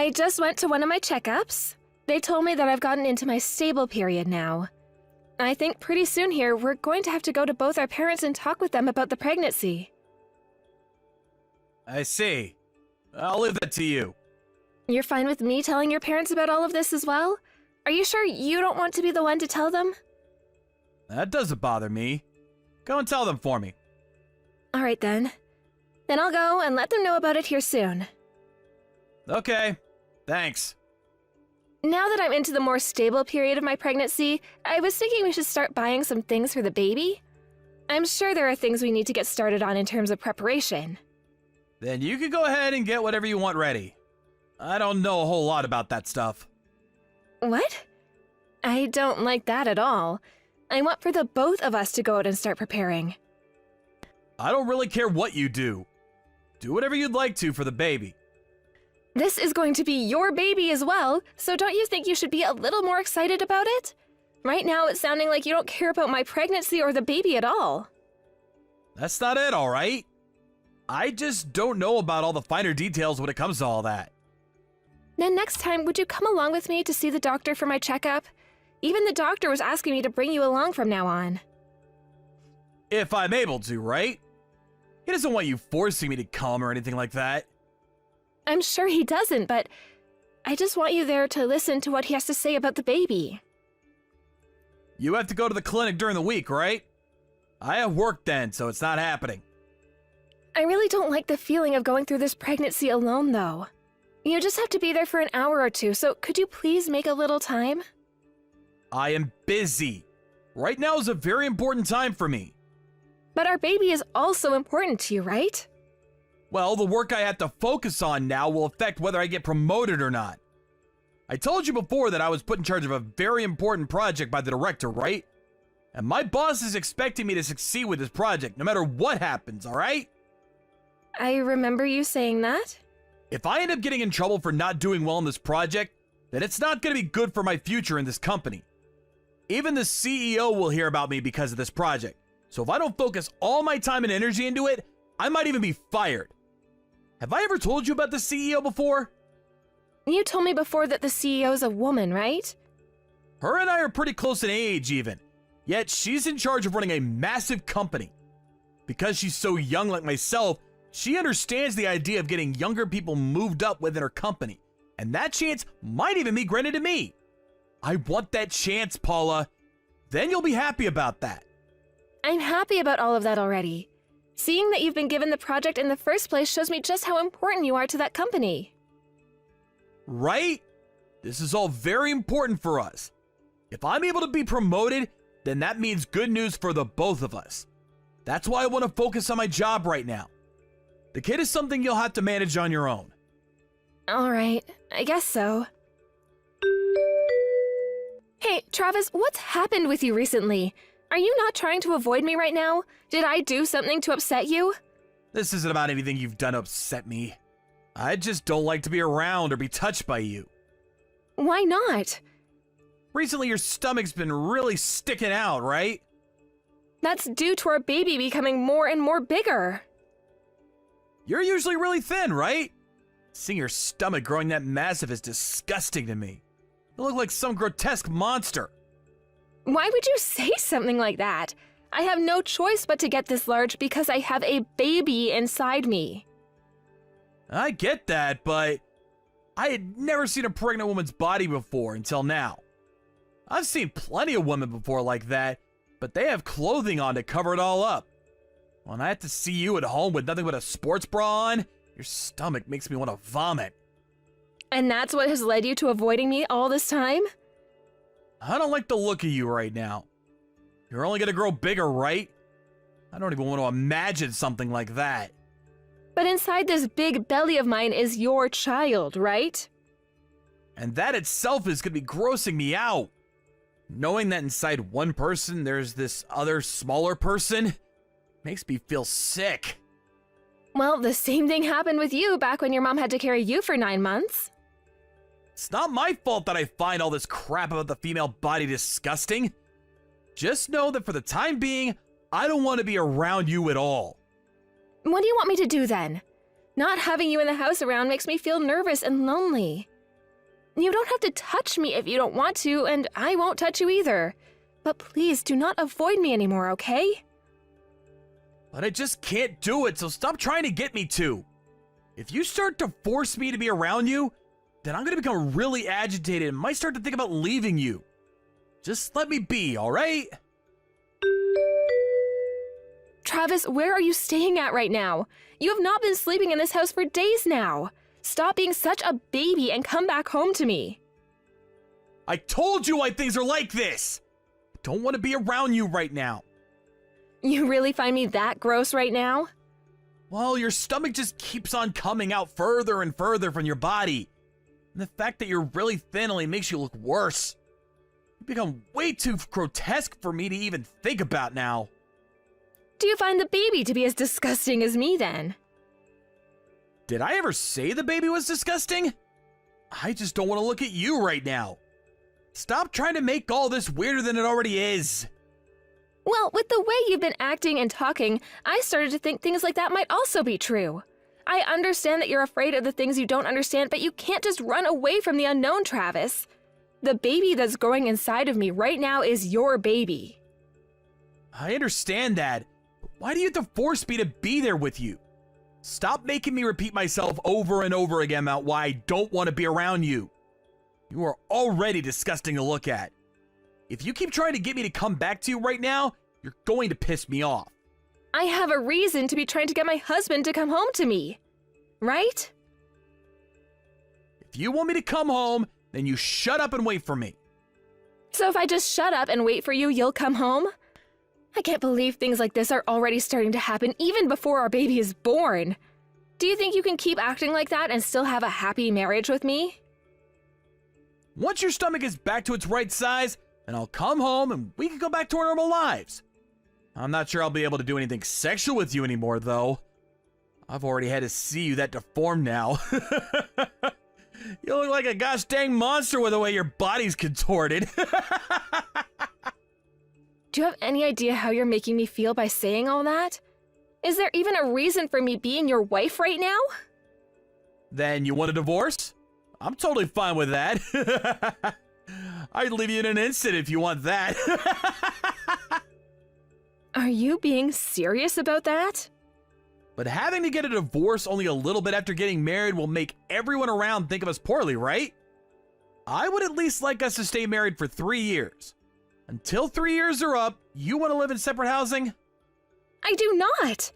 I just went to one of my checkups. They told me that I've gotten into my stable period now. I think pretty soon here, we're going to have to go to both our parents and talk with them about the pregnancy. I see. I'll leave that to you. You're fine with me telling your parents about all of this as well? Are you sure you don't want to be the one to tell them? That doesn't bother me. Go and tell them for me. All right then. Then I'll go and let them know about it here soon. Okay, thanks. Now that I'm into the more stable period of my pregnancy, I was thinking we should start buying some things for the baby. I'm sure there are things we need to get started on in terms of preparation. Then you can go ahead and get whatever you want ready. I don't know a whole lot about that stuff. What? I don't like that at all. I want for the both of us to go out and start preparing. I don't really care what you do. Do whatever you'd like to for the baby. This is going to be your baby as well, so don't you think you should be a little more excited about it? Right now it's sounding like you don't care about my pregnancy or the baby at all. That's not it, all right? I just don't know about all the finer details when it comes to all that. Then next time, would you come along with me to see the doctor for my checkup? Even the doctor was asking me to bring you along from now on. If I'm able to, right? He doesn't want you forcing me to come or anything like that. I'm sure he doesn't, but I just want you there to listen to what he has to say about the baby. You have to go to the clinic during the week, right? I have work then, so it's not happening. I really don't like the feeling of going through this pregnancy alone, though. You just have to be there for an hour or two, so could you please make a little time? I am busy. Right now is a very important time for me. But our baby is also important to you, right? Well, the work I have to focus on now will affect whether I get promoted or not. I told you before that I was put in charge of a very important project by the director, right? And my boss is expecting me to succeed with this project, no matter what happens, alright? I remember you saying that. If I end up getting in trouble for not doing well in this project, then it's not going to be good for my future in this company. Even the CEO will hear about me because of this project. So if I don't focus all my time and energy into it, I might even be fired. Have I ever told you about the CEO before? You told me before that the CEO is a woman, right? Her and I are pretty close in age even, yet she's in charge of running a massive company. Because she's so young like myself, she understands the idea of getting younger people moved up within her company, and that chance might even be granted to me. I want that chance, Paula. Then you'll be happy about that. I'm happy about all of that already. Seeing that you've been given the project in the first place shows me just how important you are to that company. Right? This is all very important for us. If I'm able to be promoted, then that means good news for the both of us. That's why I want to focus on my job right now. The kid is something you'll have to manage on your own. All right, I guess so. Hey, Travis, what's happened with you recently? Are you not trying to avoid me right now? Did I do something to upset you? This isn't about anything you've done to upset me. I just don't like to be around or be touched by you. Why not? Recently, your stomach's been really sticking out, right? That's due to our baby becoming more and more bigger. You're usually really thin, right? Seeing your stomach growing that massive is disgusting to me. You look like some grotesque monster. Why would you say something like that? I have no choice but to get this large because I have a baby inside me. I get that, but I had never seen a pregnant woman's body before until now. I've seen plenty of women before like that, but they have clothing on to cover it all up. When I have to see you at home with nothing but a sports bra on, your stomach makes me want to vomit. And that's what has led you to avoiding me all this time? I don't like the look of you right now. You're only gonna grow bigger, right? I don't even want to imagine something like that. But inside this big belly of mine is your child, right? And that itself is gonna be grossing me out. Knowing that inside one person there's this other smaller person makes me feel sick. Well, the same thing happened with you back when your mom had to carry you for 9 months. It's not my fault that I find all this crap about the female body disgusting. Just know that for the time being, I don't want to be around you at all. What do you want me to do then? Not having you in the house around makes me feel nervous and lonely. You don't have to touch me if you don't want to, and I won't touch you either. But please do not avoid me anymore, okay? But I just can't do it, so stop trying to get me to. If you start to force me to be around you, then I'm gonna become really agitated and might start to think about leaving you. Just let me be, alright? Travis, where are you staying at right now? You have not been sleeping in this house for days now. Stop being such a baby and come back home to me. I told you why things are like this! I don't want to be around you right now. You really find me that gross right now? Well, your stomach just keeps on coming out further and further from your body. And the fact that you're really thin only makes you look worse. You become way too grotesque for me to even think about now. Do you find the baby to be as disgusting as me then? Did I ever say the baby was disgusting? I just don't want to look at you right now. Stop trying to make all this weirder than it already is. Well, with the way you've been acting and talking, I started to think things like that might also be true. I understand that you're afraid of the things you don't understand, but you can't just run away from the unknown, Travis. The baby that's growing inside of me right now is your baby. I understand that, but why do you have to force me to be there with you? Stop making me repeat myself over and over again about why I don't want to be around you. You are already disgusting to look at. If you keep trying to get me to come back to you right now, you're going to piss me off. I have a reason to be trying to get my husband to come home to me, right? If you want me to come home, then you shut up and wait for me. So if I just shut up and wait for you, you'll come home? I can't believe things like this are already starting to happen even before our baby is born. Do you think you can keep acting like that and still have a happy marriage with me? Once your stomach is back to its right size, then I'll come home and we can go back to our normal lives. I'm not sure I'll be able to do anything sexual with you anymore, though. I've already had to see you that deformed now. You look like a gosh dang monster with the way your body's contorted. Do you have any idea how you're making me feel by saying all that? Is there even a reason for me being your wife right now? Then you want a divorce? I'm totally fine with that. I'd leave you in an instant if you want that. Are you being serious about that? But having to get a divorce only a little bit after getting married will make everyone around think of us poorly, right? I would at least like us to stay married for 3 years. Until 3 years are up, you want to live in separate housing? I do not!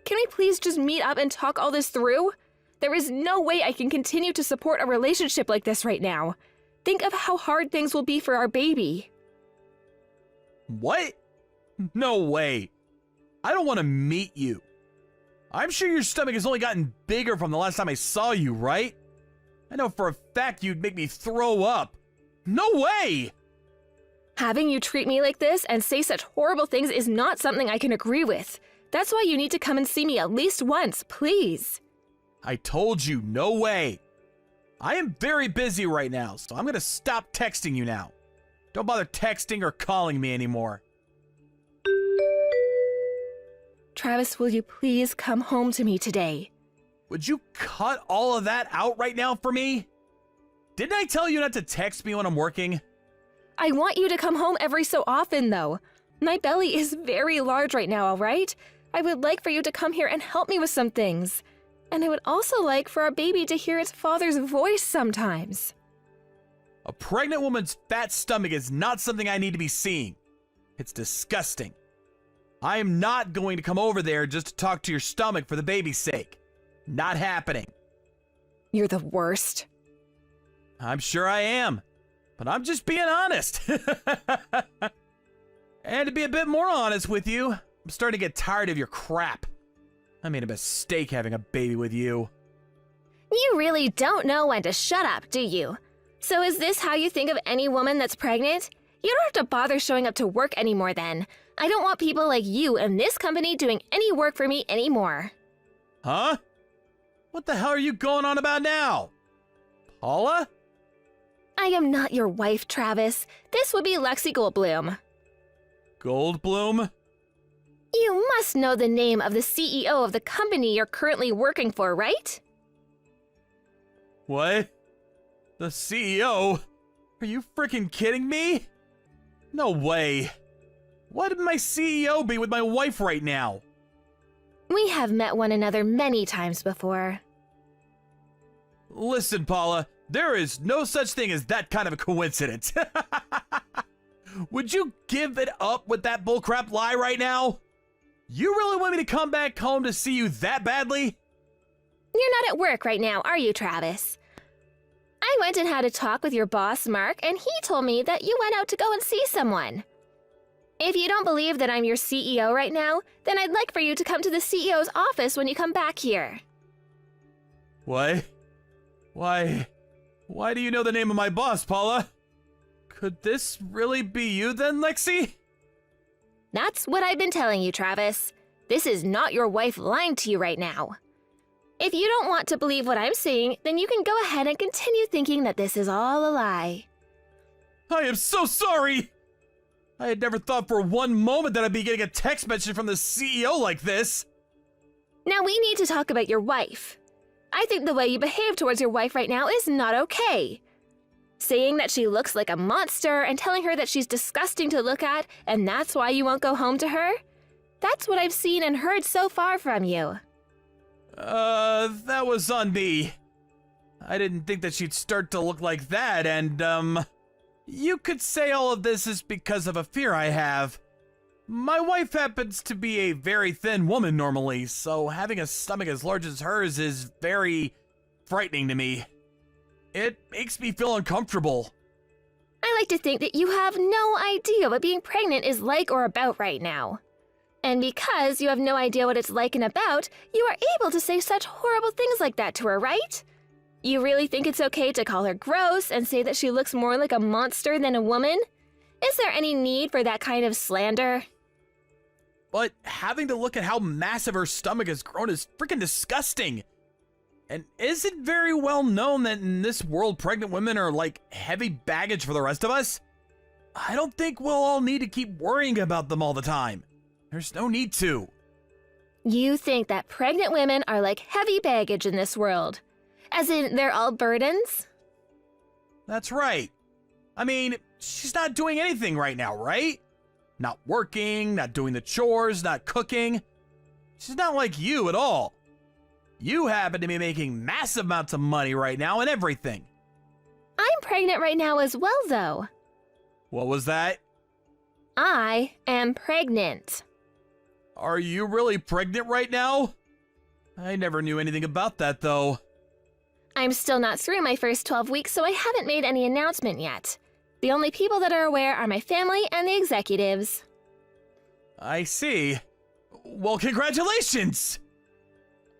Can we please just meet up and talk all this through? There is no way I can continue to support a relationship like this right now. Think of how hard things will be for our baby. What? No way. I don't want to meet you. I'm sure your stomach has only gotten bigger from the last time I saw you, right? I know for a fact you'd make me throw up. No way! Having you treat me like this and say such horrible things is not something I can agree with. That's why you need to come and see me at least once, please. I told you, no way. I am very busy right now, so I'm gonna stop texting you now. Don't bother texting or calling me anymore. Travis, will you please come home to me today? Would you cut all of that out right now for me? Didn't I tell you not to text me when I'm working? I want you to come home every so often, though. My belly is very large right now, all right? I would like for you to come here and help me with some things. And I would also like for our baby to hear its father's voice sometimes. A pregnant woman's fat stomach is not something I need to be seeing. It's disgusting. I am not going to come over there just to talk to your stomach for the baby's sake. Not happening. You're the worst. I'm sure I am, but I'm just being honest. And to be a bit more honest with you, I'm starting to get tired of your crap. I made a mistake having a baby with you. You really don't know when to shut up, do you? So is this how you think of any woman that's pregnant? You don't have to bother showing up to work anymore then. I don't want people like you in this company doing any work for me anymore. Huh? What the hell are you going on about now? Paula? I am not your wife, Travis. This would be Lexi Goldblum. Goldblum? You must know the name of the CEO of the company you're currently working for, right? What? The CEO? Are you freaking kidding me? No way. Why would my CEO be with my wife right now? We have met one another many times before. Listen, Paula, there is no such thing as that kind of a coincidence. Would you give it up with that bullcrap lie right now? You really want me to come back home to see you that badly? You're not at work right now, are you, Travis? I went and had a talk with your boss, Mark, and he told me that you went out to go and see someone. If you don't believe that I'm your CEO right now, then I'd like for you to come to the CEO's office when you come back here. What? Why do you know the name of my boss, Paula? Could this really be you then, Lexi? That's what I've been telling you, Travis. This is not your wife lying to you right now. If you don't want to believe what I'm saying, then you can go ahead and continue thinking that this is all a lie. I am so sorry! I had never thought for one moment that I'd be getting a text message from the CEO like this. Now we need to talk about your wife. I think the way you behave towards your wife right now is not okay. Saying that she looks like a monster and telling her that she's disgusting to look at and that's why you won't go home to her? That's what I've seen and heard so far from you. That was on me. I didn't think that she'd start to look like that, and, you could say all of this is because of a fear I have. My wife happens to be a very thin woman normally, so having a stomach as large as hers is very frightening to me. It makes me feel uncomfortable. I like to think that you have no idea what being pregnant is like or about right now. And because you have no idea what it's like and about, you are able to say such horrible things like that to her, right? You really think it's okay to call her gross and say that she looks more like a monster than a woman? Is there any need for that kind of slander? But having to look at how massive her stomach has grown is freaking disgusting. And is it very well known that in this world pregnant women are like heavy baggage for the rest of us? I don't think we'll all need to keep worrying about them all the time. There's no need to. You think that pregnant women are like heavy baggage in this world? As in, they're all burdens? That's right. I mean, she's not doing anything right now, right? Not working, not doing the chores, not cooking. She's not like you at all. You happen to be making massive amounts of money right now and everything. I'm pregnant right now as well, though. What was that? I am pregnant. Are you really pregnant right now? I never knew anything about that, though. I'm still not through my first 12 weeks, so I haven't made any announcement yet. The only people that are aware are my family and the executives. I see. Well, congratulations!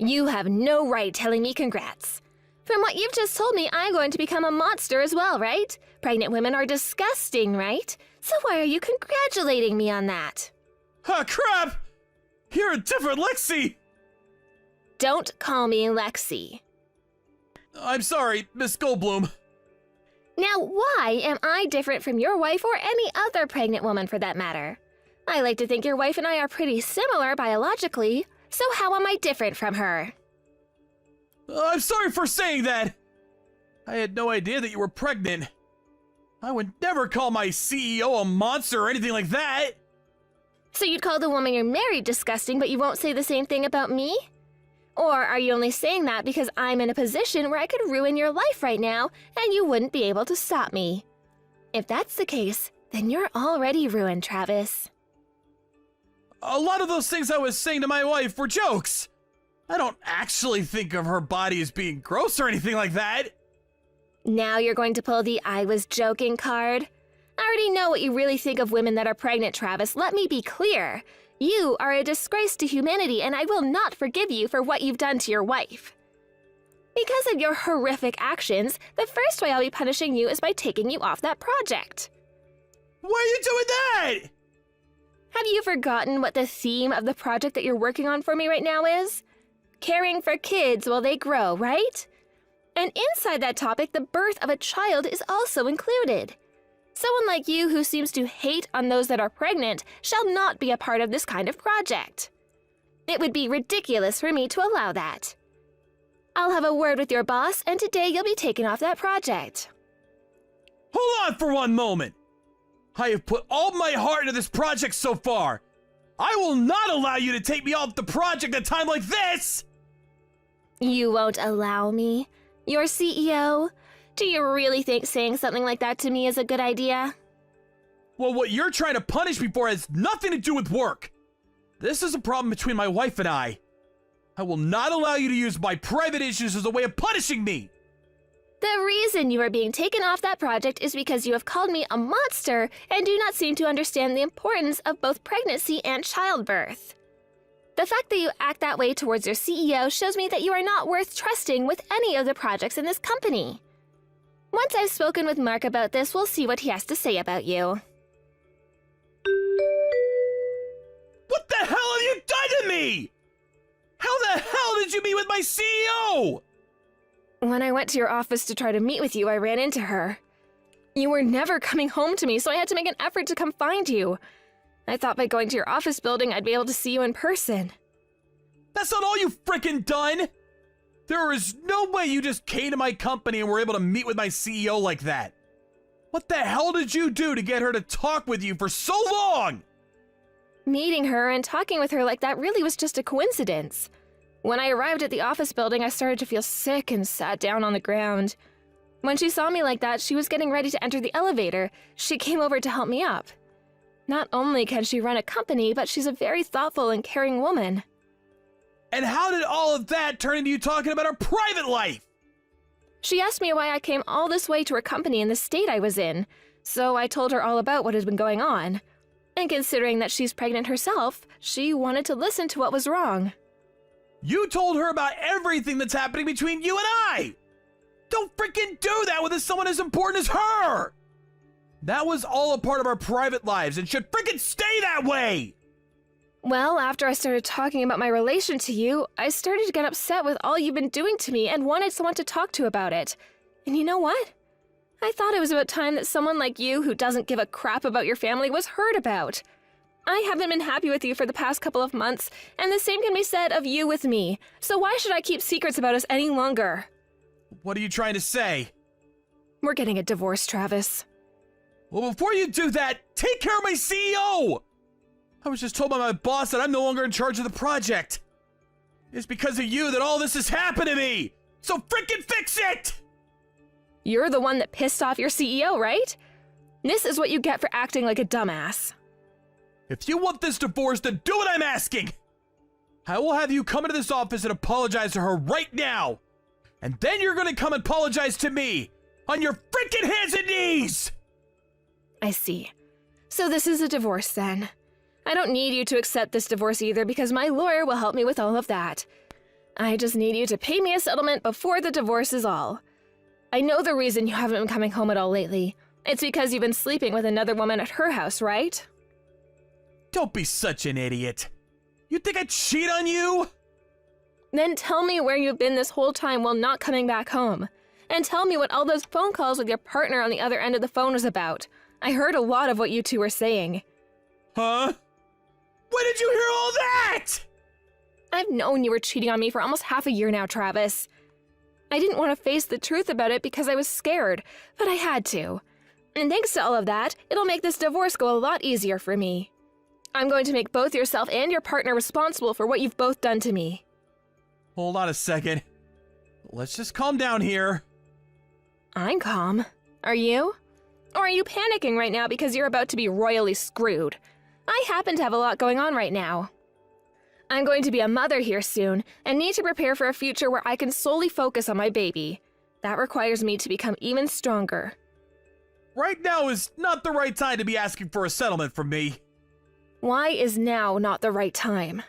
You have no right telling me congrats. From what you've just told me, I'm going to become a monster as well, right? Pregnant women are disgusting, right? So why are you congratulating me on that? Ah, crap! You're a different Lexi! Don't call me Lexi. I'm sorry, Miss Goldblum. Now, why am I different from your wife or any other pregnant woman for that matter? I like to think your wife and I are pretty similar biologically, so how am I different from her? I'm sorry for saying that. I had no idea that you were pregnant. I would never call my CEO a monster or anything like that. So you'd call the woman you're married disgusting, but you won't say the same thing about me? Or are you only saying that because I'm in a position where I could ruin your life right now and you wouldn't be able to stop me? If that's the case, then you're already ruined, Travis. A lot of those things I was saying to my wife were jokes. I don't actually think of her body as being gross or anything like that. Now you're going to pull the I was joking card? I already know what you really think of women that are pregnant, Travis. Let me be clear. You are a disgrace to humanity, and I will not forgive you for what you've done to your wife. Because of your horrific actions, the first way I'll be punishing you is by taking you off that project. Why are you doing that? Have you forgotten what the theme of the project that you're working on for me right now is? Caring for kids while they grow, right? And inside that topic, the birth of a child is also included. Someone like you who seems to hate on those that are pregnant shall not be a part of this kind of project. It would be ridiculous for me to allow that. I'll have a word with your boss, and today you'll be taken off that project. Hold on for one moment. I have put all my heart into this project so far. I will not allow you to take me off the project at a time like this! You won't allow me? You're CEO? Do you really think saying something like that to me is a good idea? Well, what you're trying to punish me for has nothing to do with work. This is a problem between my wife and I. I will not allow you to use my private issues as a way of punishing me. The reason you are being taken off that project is because you have called me a monster and do not seem to understand the importance of both pregnancy and childbirth. The fact that you act that way towards your CEO shows me that you are not worth trusting with any of the projects in this company. Once I've spoken with Mark about this, we'll see what he has to say about you. What the hell have you done to me? How the hell did you meet with my CEO? When I went to your office to try to meet with you, I ran into her. You were never coming home to me, so I had to make an effort to come find you. I thought by going to your office building, I'd be able to see you in person. That's not all you've frickin' done! There is no way you just came to my company and were able to meet with my CEO like that. What the hell did you do to get her to talk with you for so long? Meeting her and talking with her like that really was just a coincidence. When I arrived at the office building, I started to feel sick and sat down on the ground. When she saw me like that, she was getting ready to enter the elevator. She came over to help me up. Not only can she run a company, but she's a very thoughtful and caring woman. And how did all of that turn into you talking about her private life? She asked me why I came all this way to her company in the state I was in, so I told her all about what had been going on. And considering that she's pregnant herself, she wanted to listen to what was wrong. You told her about everything that's happening between you and I! Don't freaking do that with someone as important as her! That was all a part of our private lives and should freaking stay that way! Well, after I started talking about my relation to you, I started to get upset with all you've been doing to me and wanted someone to talk to about it. And you know what? I thought it was about time that someone like you who doesn't give a crap about your family was heard about. I haven't been happy with you for the past couple of months, and the same can be said of you with me. So why should I keep secrets about us any longer? What are you trying to say? We're getting a divorce, Travis. Well, before you do that, take care of my CEO! I was just told by my boss that I'm no longer in charge of the project. It's because of you that all this has happened to me! So freaking fix it! You're the one that pissed off your CEO, right? This is what you get for acting like a dumbass. If you want this divorce, then do what I'm asking! I will have you come into this office and apologize to her right now! And then you're gonna come and apologize to me! On your freaking hands and knees! I see. So this is a divorce then. I don't need you to accept this divorce either because my lawyer will help me with all of that. I just need you to pay me a settlement before the divorce is all. I know the reason you haven't been coming home at all lately. It's because you've been sleeping with another woman at her house, right? Don't be such an idiot. You think I'd cheat on you? Then tell me where you've been this whole time while not coming back home. And tell me what all those phone calls with your partner on the other end of the phone was about. I heard a lot of what you two were saying. Huh? When did you hear all that? I've known you were cheating on me for almost half a year now, Travis. I didn't want to face the truth about it because I was scared, but I had to. And thanks to all of that, it'll make this divorce go a lot easier for me. I'm going to make both yourself and your partner responsible for what you've both done to me. Hold on a second. Let's just calm down here. I'm calm. Are you? Or are you panicking right now because you're about to be royally screwed? I happen to have a lot going on right now. I'm going to be a mother here soon and need to prepare for a future where I can solely focus on my baby. That requires me to become even stronger. Right now is not the right time to be asking for a settlement from me. Why is now not the right time?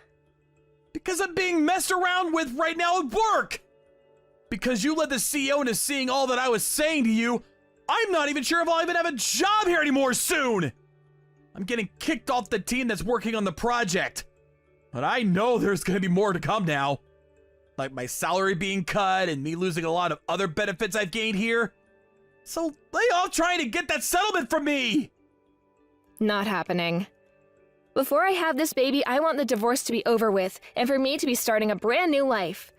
Because I'm being messed around with right now at work. Because you let the CEO into seeing all that I was saying to you, I'm not even sure if I'll even have a job here anymore soon. I'm getting kicked off the team that's working on the project. But I know there's going to be more to come now. Like my salary being cut and me losing a lot of other benefits I've gained here. So lay off trying to get that settlement from me. Not happening. Before I have this baby, I want the divorce to be over with and for me to be starting a brand new life.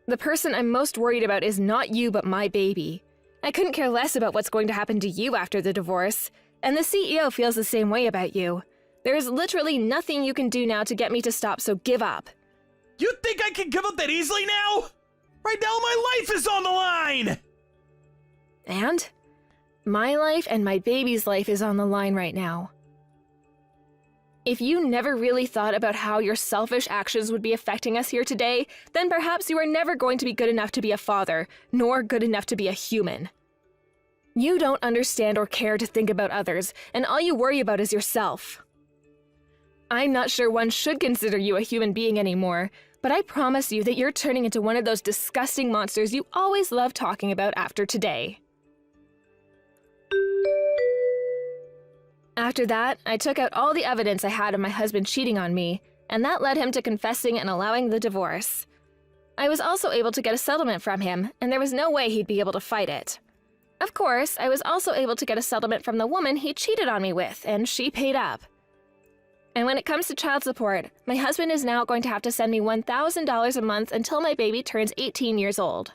The person I'm most worried about is not you, but my baby. I couldn't care less about what's going to happen to you after the divorce, and the CEO feels the same way about you. There is literally nothing you can do now to get me to stop, so give up. You think I can give up that easily now? Right now, my life is on the line! And? My life and my baby's life is on the line right now. If you never really thought about how your selfish actions would be affecting us here today, then perhaps you are never going to be good enough to be a father, nor good enough to be a human. You don't understand or care to think about others, and all you worry about is yourself. I'm not sure one should consider you a human being anymore, but I promise you that you're turning into one of those disgusting monsters you always loved talking about after today. After that, I took out all the evidence I had of my husband cheating on me, and that led him to confessing and allowing the divorce. I was also able to get a settlement from him, and there was no way he'd be able to fight it. Of course, I was also able to get a settlement from the woman he cheated on me with, and she paid up. And when it comes to child support, my husband is now going to have to send me $1,000 a month until my baby turns 18 years old.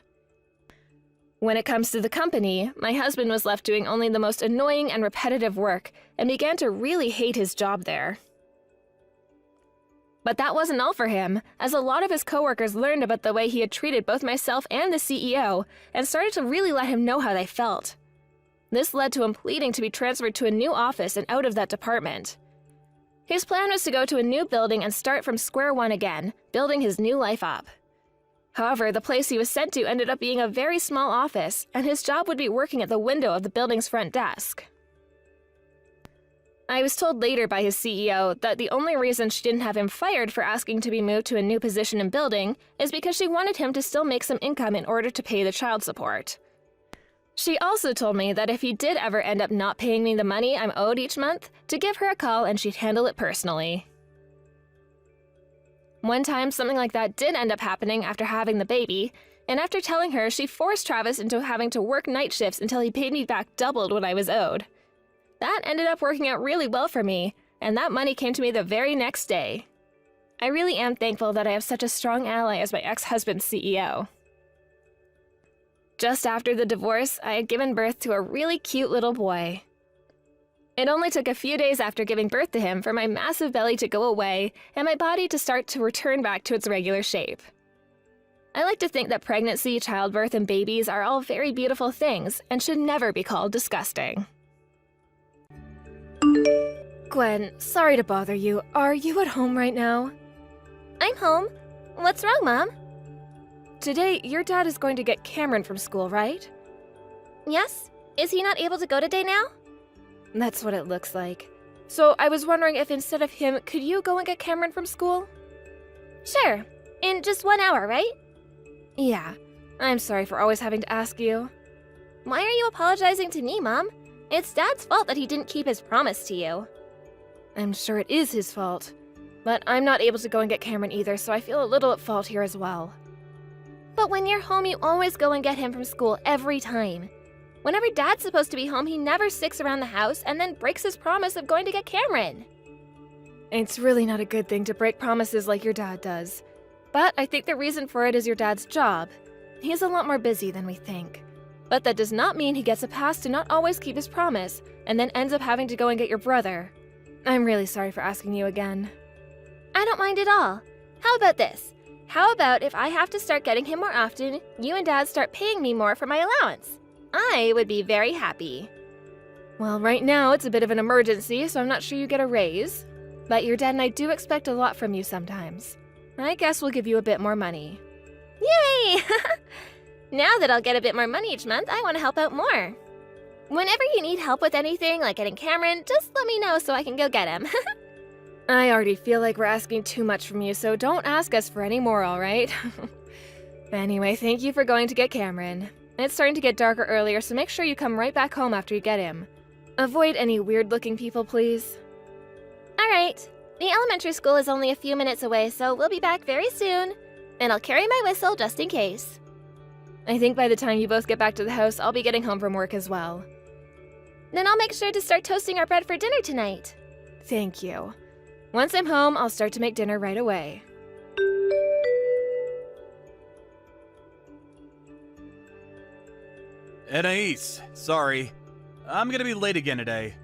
When it comes to the company, my husband was left doing only the most annoying and repetitive work and began to really hate his job there. But that wasn't all for him, as a lot of his coworkers learned about the way he had treated both myself and the CEO and started to really let him know how they felt. This led to him pleading to be transferred to a new office and out of that department. His plan was to go to a new building and start from square one again, building his new life up. However, the place he was sent to ended up being a very small office, and his job would be working at the window of the building's front desk. I was told later by his CEO that the only reason she didn't have him fired for asking to be moved to a new position in building is because she wanted him to still make some income in order to pay the child support. She also told me that if he did ever end up not paying me the money I'm owed each month, to give her a call and she'd handle it personally. One time, something like that did end up happening after having the baby, and after telling her, she forced Travis into having to work night shifts until he paid me back doubled what I was owed. That ended up working out really well for me, and that money came to me the very next day. I really am thankful that I have such a strong ally as my ex-husband's CEO. Just after the divorce, I had given birth to a really cute little boy. It only took a few days after giving birth to him for my massive belly to go away and my body to start to return back to its regular shape. I like to think that pregnancy, childbirth, and babies are all very beautiful things and should never be called disgusting. Gwen, sorry to bother you. Are you at home right now? I'm home. What's wrong, Mom? Today, your dad is going to get Cameron from school, right? Yes? Is he not able to go today now? That's what it looks like. So I was wondering if instead of him, could you go and get Cameron from school? Sure. In just 1 hour, right? Yeah. I'm sorry for always having to ask you. Why are you apologizing to me, Mom? It's Dad's fault that he didn't keep his promise to you. I'm sure it is his fault. But I'm not able to go and get Cameron either, so I feel a little at fault here as well. But when you're home, you always go and get him from school every time. Whenever Dad's supposed to be home, he never sticks around the house and then breaks his promise of going to get Cameron. It's really not a good thing to break promises like your dad does. But I think the reason for it is your dad's job. He's a lot more busy than we think. But that does not mean he gets a pass to not always keep his promise, and then ends up having to go and get your brother. I'm really sorry for asking you again. I don't mind at all. How about this? How about if I have to start getting him more often, you and Dad start paying me more for my allowance? I would be very happy. Well, right now it's a bit of an emergency, so I'm not sure you get a raise. But your dad and I do expect a lot from you sometimes. I guess we'll give you a bit more money. Yay! Now that I'll get a bit more money each month, I want to help out more. Whenever you need help with anything, like getting Cameron, just let me know so I can go get him. I already feel like we're asking too much from you, so don't ask us for any more, alright? Anyway, thank you for going to get Cameron. It's starting to get darker earlier, so make sure you come right back home after you get him. Avoid any weird-looking people, please. Alright. The elementary school is only a few minutes away, so we'll be back very soon. And I'll carry my whistle just in case. I think by the time you both get back to the house, I'll be getting home from work as well. Then I'll make sure to start toasting our bread for dinner tonight. Thank you. Once I'm home, I'll start to make dinner right away. Anais, sorry. I'm gonna be late again today.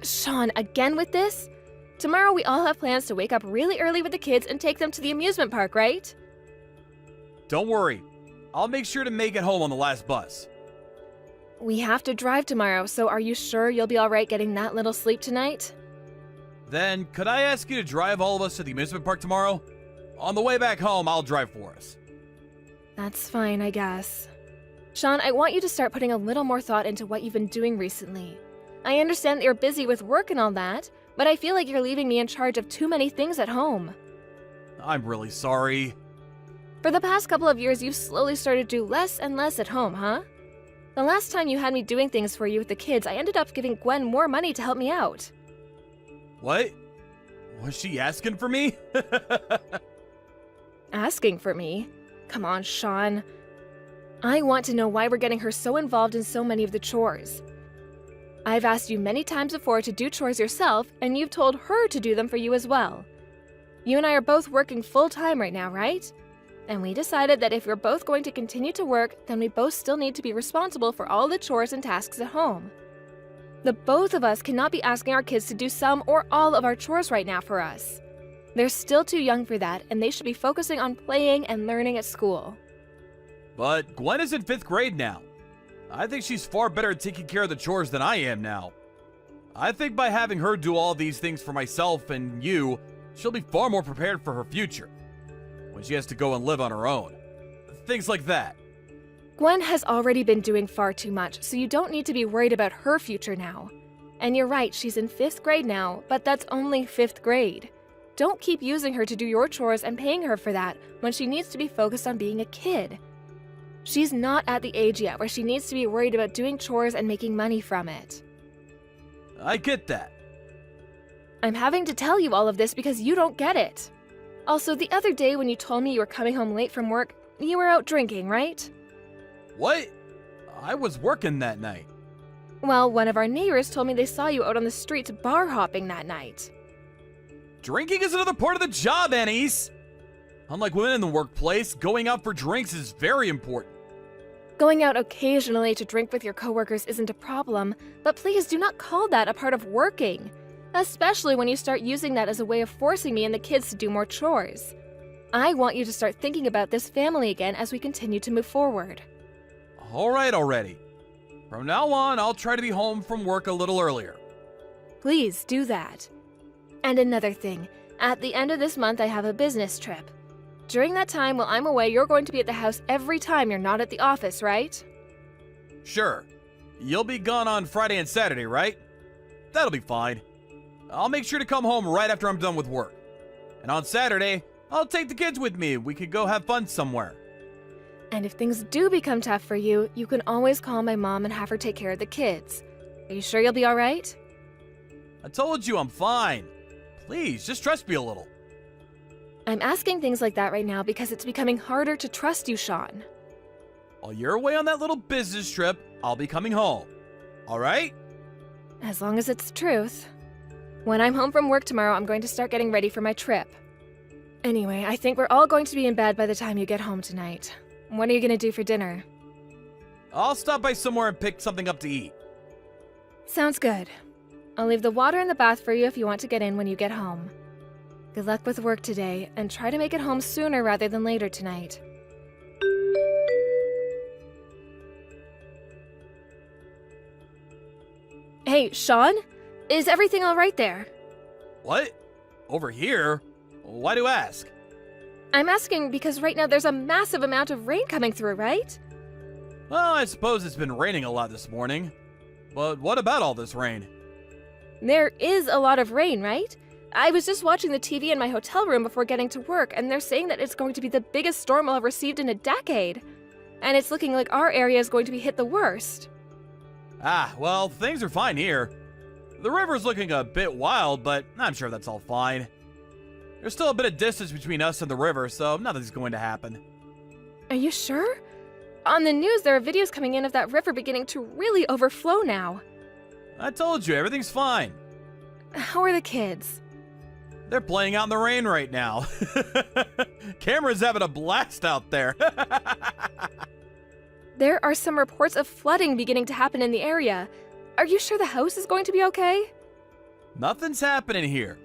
Sean, again with this? Tomorrow we all have plans to wake up really early with the kids and take them to the amusement park, right? Don't worry. I'll make sure to make it home on the last bus. We have to drive tomorrow, so are you sure you'll be alright getting that little sleep tonight? Then, could I ask you to drive all of us to the amusement park tomorrow? On the way back home, I'll drive for us. That's fine, I guess. Sean, I want you to start putting a little more thought into what you've been doing recently. I understand that you're busy with work and all that, but I feel like you're leaving me in charge of too many things at home. I'm really sorry. For the past couple of years, you've slowly started to do less and less at home, huh? The last time you had me doing things for you with the kids, I ended up giving Gwen more money to help me out. What? Was she asking for me? Asking for me? Come on, Sean. I want to know why we're getting her so involved in so many of the chores. I've asked you many times before to do chores yourself, and you've told her to do them for you as well. You and I are both working full-time right now, right? And we decided that if we're both going to continue to work, then we both still need to be responsible for all the chores and tasks at home. The both of us cannot be asking our kids to do some or all of our chores right now for us. They're still too young for that, and they should be focusing on playing and learning at school. But Gwen is in 5th grade now. I think she's far better at taking care of the chores than I am now. I think by having her do all these things for myself and you, she'll be far more prepared for her future. When she has to go and live on her own. Things like that. Gwen has already been doing far too much, so you don't need to be worried about her future now. And you're right, she's in 5th grade now, but that's only 5th grade. Don't keep using her to do your chores and paying her for that when she needs to be focused on being a kid. She's not at the age yet where she needs to be worried about doing chores and making money from it. I get that. I'm having to tell you all of this because you don't get it. Also, the other day when you told me you were coming home late from work, you were out drinking, right? What? I was working that night. Well, one of our neighbors told me they saw you out on the streets bar hopping that night. Drinking is another part of the job, Anais. Unlike women in the workplace, going out for drinks is very important. Going out occasionally to drink with your coworkers isn't a problem, but please do not call that a part of working. Especially when you start using that as a way of forcing me and the kids to do more chores. I want you to start thinking about this family again as we continue to move forward. Alright already. From now on, I'll try to be home from work a little earlier. Please do that. And another thing, at the end of this month I have a business trip. During that time while I'm away, you're going to be at the house every time you're not at the office, right? Sure. You'll be gone on Friday and Saturday, right? That'll be fine. I'll make sure to come home right after I'm done with work. And on Saturday, I'll take the kids with me. We could go have fun somewhere. And if things do become tough for you, you can always call my mom and have her take care of the kids. Are you sure you'll be alright? I told you I'm fine. Please, just trust me a little. I'm asking things like that right now because it's becoming harder to trust you, Sean. While you're away on that little business trip, I'll be coming home. Alright? As long as it's the truth. When I'm home from work tomorrow, I'm going to start getting ready for my trip. Anyway, I think we're all going to be in bed by the time you get home tonight. What are you going to do for dinner? I'll stop by somewhere and pick something up to eat. Sounds good. I'll leave the water in the bath for you if you want to get in when you get home. Good luck with work today, and try to make it home sooner rather than later tonight. Hey, Sean? Is everything all right there? What? Over here? Why do you ask? I'm asking because right now there's a massive amount of rain coming through, right? Well, I suppose it's been raining a lot this morning. But what about all this rain? There is a lot of rain, right? I was just watching the TV in my hotel room before getting to work, and they're saying that it's going to be the biggest storm we'll have received in a decade. And it's looking like our area is going to be hit the worst. Ah, well, things are fine here. The river's looking a bit wild, but I'm sure that's all fine. There's still a bit of distance between us and the river, so nothing's going to happen. Are you sure? On the news, there are videos coming in of that river beginning to really overflow now. I told you, everything's fine. How are the kids? They're playing out in the rain right now. Cameron's having a blast out there. There are some reports of flooding beginning to happen in the area. Are you sure the house is going to be okay? Nothing's happening here.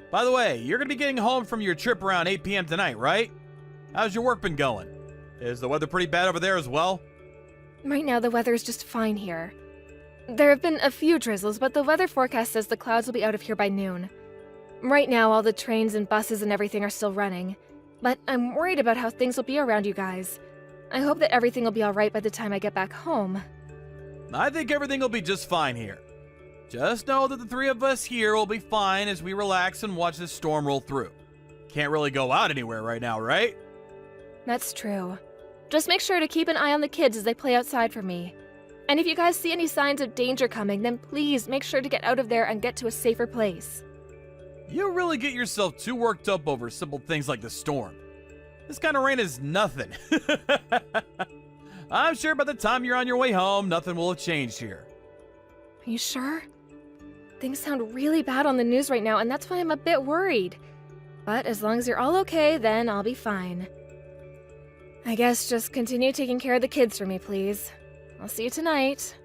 By the way, you're gonna be getting home from your trip around 8 p.m. tonight, right? How's your work been going? Is the weather pretty bad over there as well? Right now, the weather is just fine here. There have been a few drizzles, but the weather forecast says the clouds will be out of here by noon. Right now, all the trains and buses and everything are still running. But I'm worried about how things will be around you guys. I hope that everything will be alright by the time I get back home. I think everything will be just fine here. Just know that the three of us here will be fine as we relax and watch this storm roll through. Can't really go out anywhere right now, right? That's true. Just make sure to keep an eye on the kids as they play outside for me. And if you guys see any signs of danger coming, then please make sure to get out of there and get to a safer place. You really get yourself too worked up over simple things like the storm. This kind of rain is nothing. I'm sure by the time you're on your way home, nothing will have changed here. Are you sure? Things sound really bad on the news right now, and that's why I'm a bit worried. But as long as you're all okay, then I'll be fine. I guess just continue taking care of the kids for me, please. I'll see you tonight.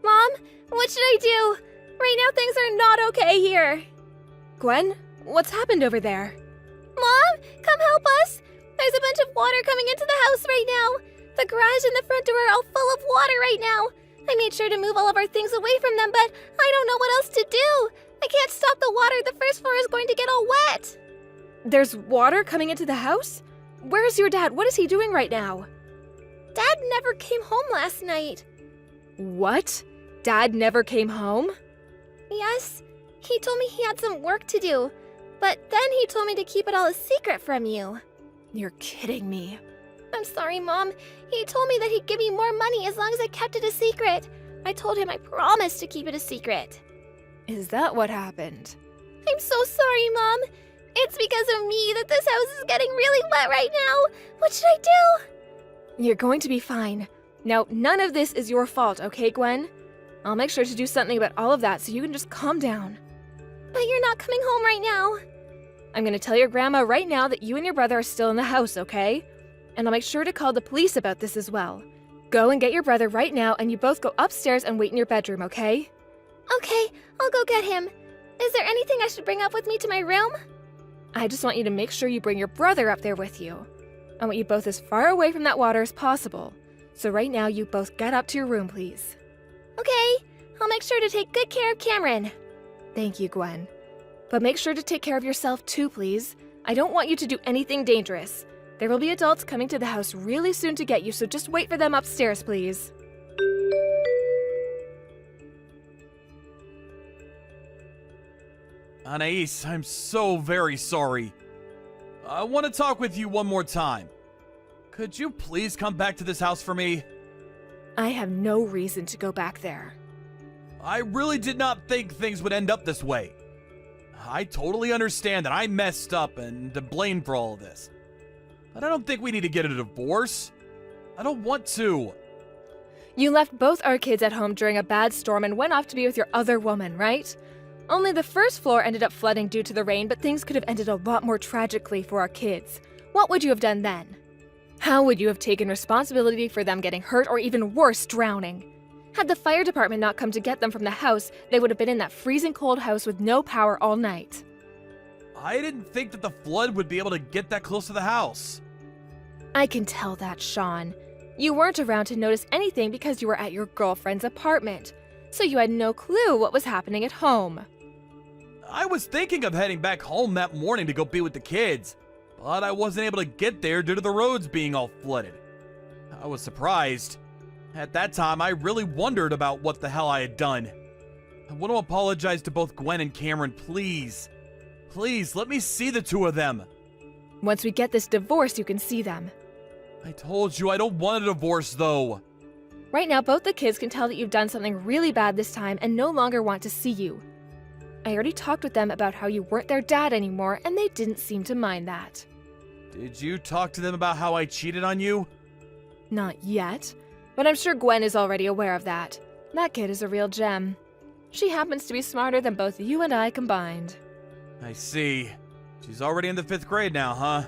Mom, what should I do? Right now things are not okay here. Gwen, what's happened over there? Mom, come help us. There's a bunch of water coming into the house right now. The garage and the front door are all full of water right now. I made sure to move all of our things away from them, but I don't know what else to do. I can't stop the water. The first floor is going to get all wet. There's water coming into the house? Where's your dad? What is he doing right now? Dad never came home last night. What? Dad never came home? Yes, he told me he had some work to do, but then he told me to keep it all a secret from you. You're kidding me. I'm sorry, Mom. He told me that he'd give me more money as long as I kept it a secret. I told him I promised to keep it a secret. Is that what happened? I'm so sorry, Mom. It's because of me that this house is getting really wet right now. What should I do? You're going to be fine. Now, none of this is your fault, okay, Gwen? I'll make sure to do something about all of that so you can just calm down. But you're not coming home right now. I'm going to tell your grandma right now that you and your brother are still in the house, okay? And I'll make sure to call the police about this as well. Go and get your brother right now, and you both go upstairs and wait in your bedroom, okay? Okay, I'll go get him. Is there anything I should bring up with me to my room? I just want you to make sure you bring your brother up there with you. I want you both as far away from that water as possible. So right now, you both get up to your room, please. Okay, I'll make sure to take good care of Cameron. Thank you, Gwen. But make sure to take care of yourself too, please. I don't want you to do anything dangerous. There will be adults coming to the house really soon to get you, so just wait for them upstairs, please. Anais, I'm so very sorry. I want to talk with you one more time. Could you please come back to this house for me? I have no reason to go back there. I really did not think things would end up this way. I totally understand that I messed up and to blame for all of this. But I don't think we need to get a divorce. I don't want to. You left both our kids at home during a bad storm and went off to be with your other woman, right? Only the first floor ended up flooding due to the rain, but things could have ended a lot more tragically for our kids. What would you have done then? How would you have taken responsibility for them getting hurt or even worse, drowning? Had the fire department not come to get them from the house, they would have been in that freezing cold house with no power all night. I didn't think that the flood would be able to get that close to the house. I can tell that, Sean. You weren't around to notice anything because you were at your girlfriend's apartment, so you had no clue what was happening at home. I was thinking of heading back home that morning to go be with the kids, but I wasn't able to get there due to the roads being all flooded. I was surprised. At that time, I really wondered about what the hell I had done. I want to apologize to both Gwen and Cameron, please. Please, let me see the two of them. Once we get this divorce, you can see them. I told you I don't want a divorce, though. Right now, both the kids can tell that you've done something really bad this time and no longer want to see you. I already talked with them about how you weren't their dad anymore, and they didn't seem to mind that. Did you talk to them about how I cheated on you? Not yet, but I'm sure Gwen is already aware of that. That kid is a real gem. She happens to be smarter than both you and I combined. I see. She's already in the 5th grade now, huh?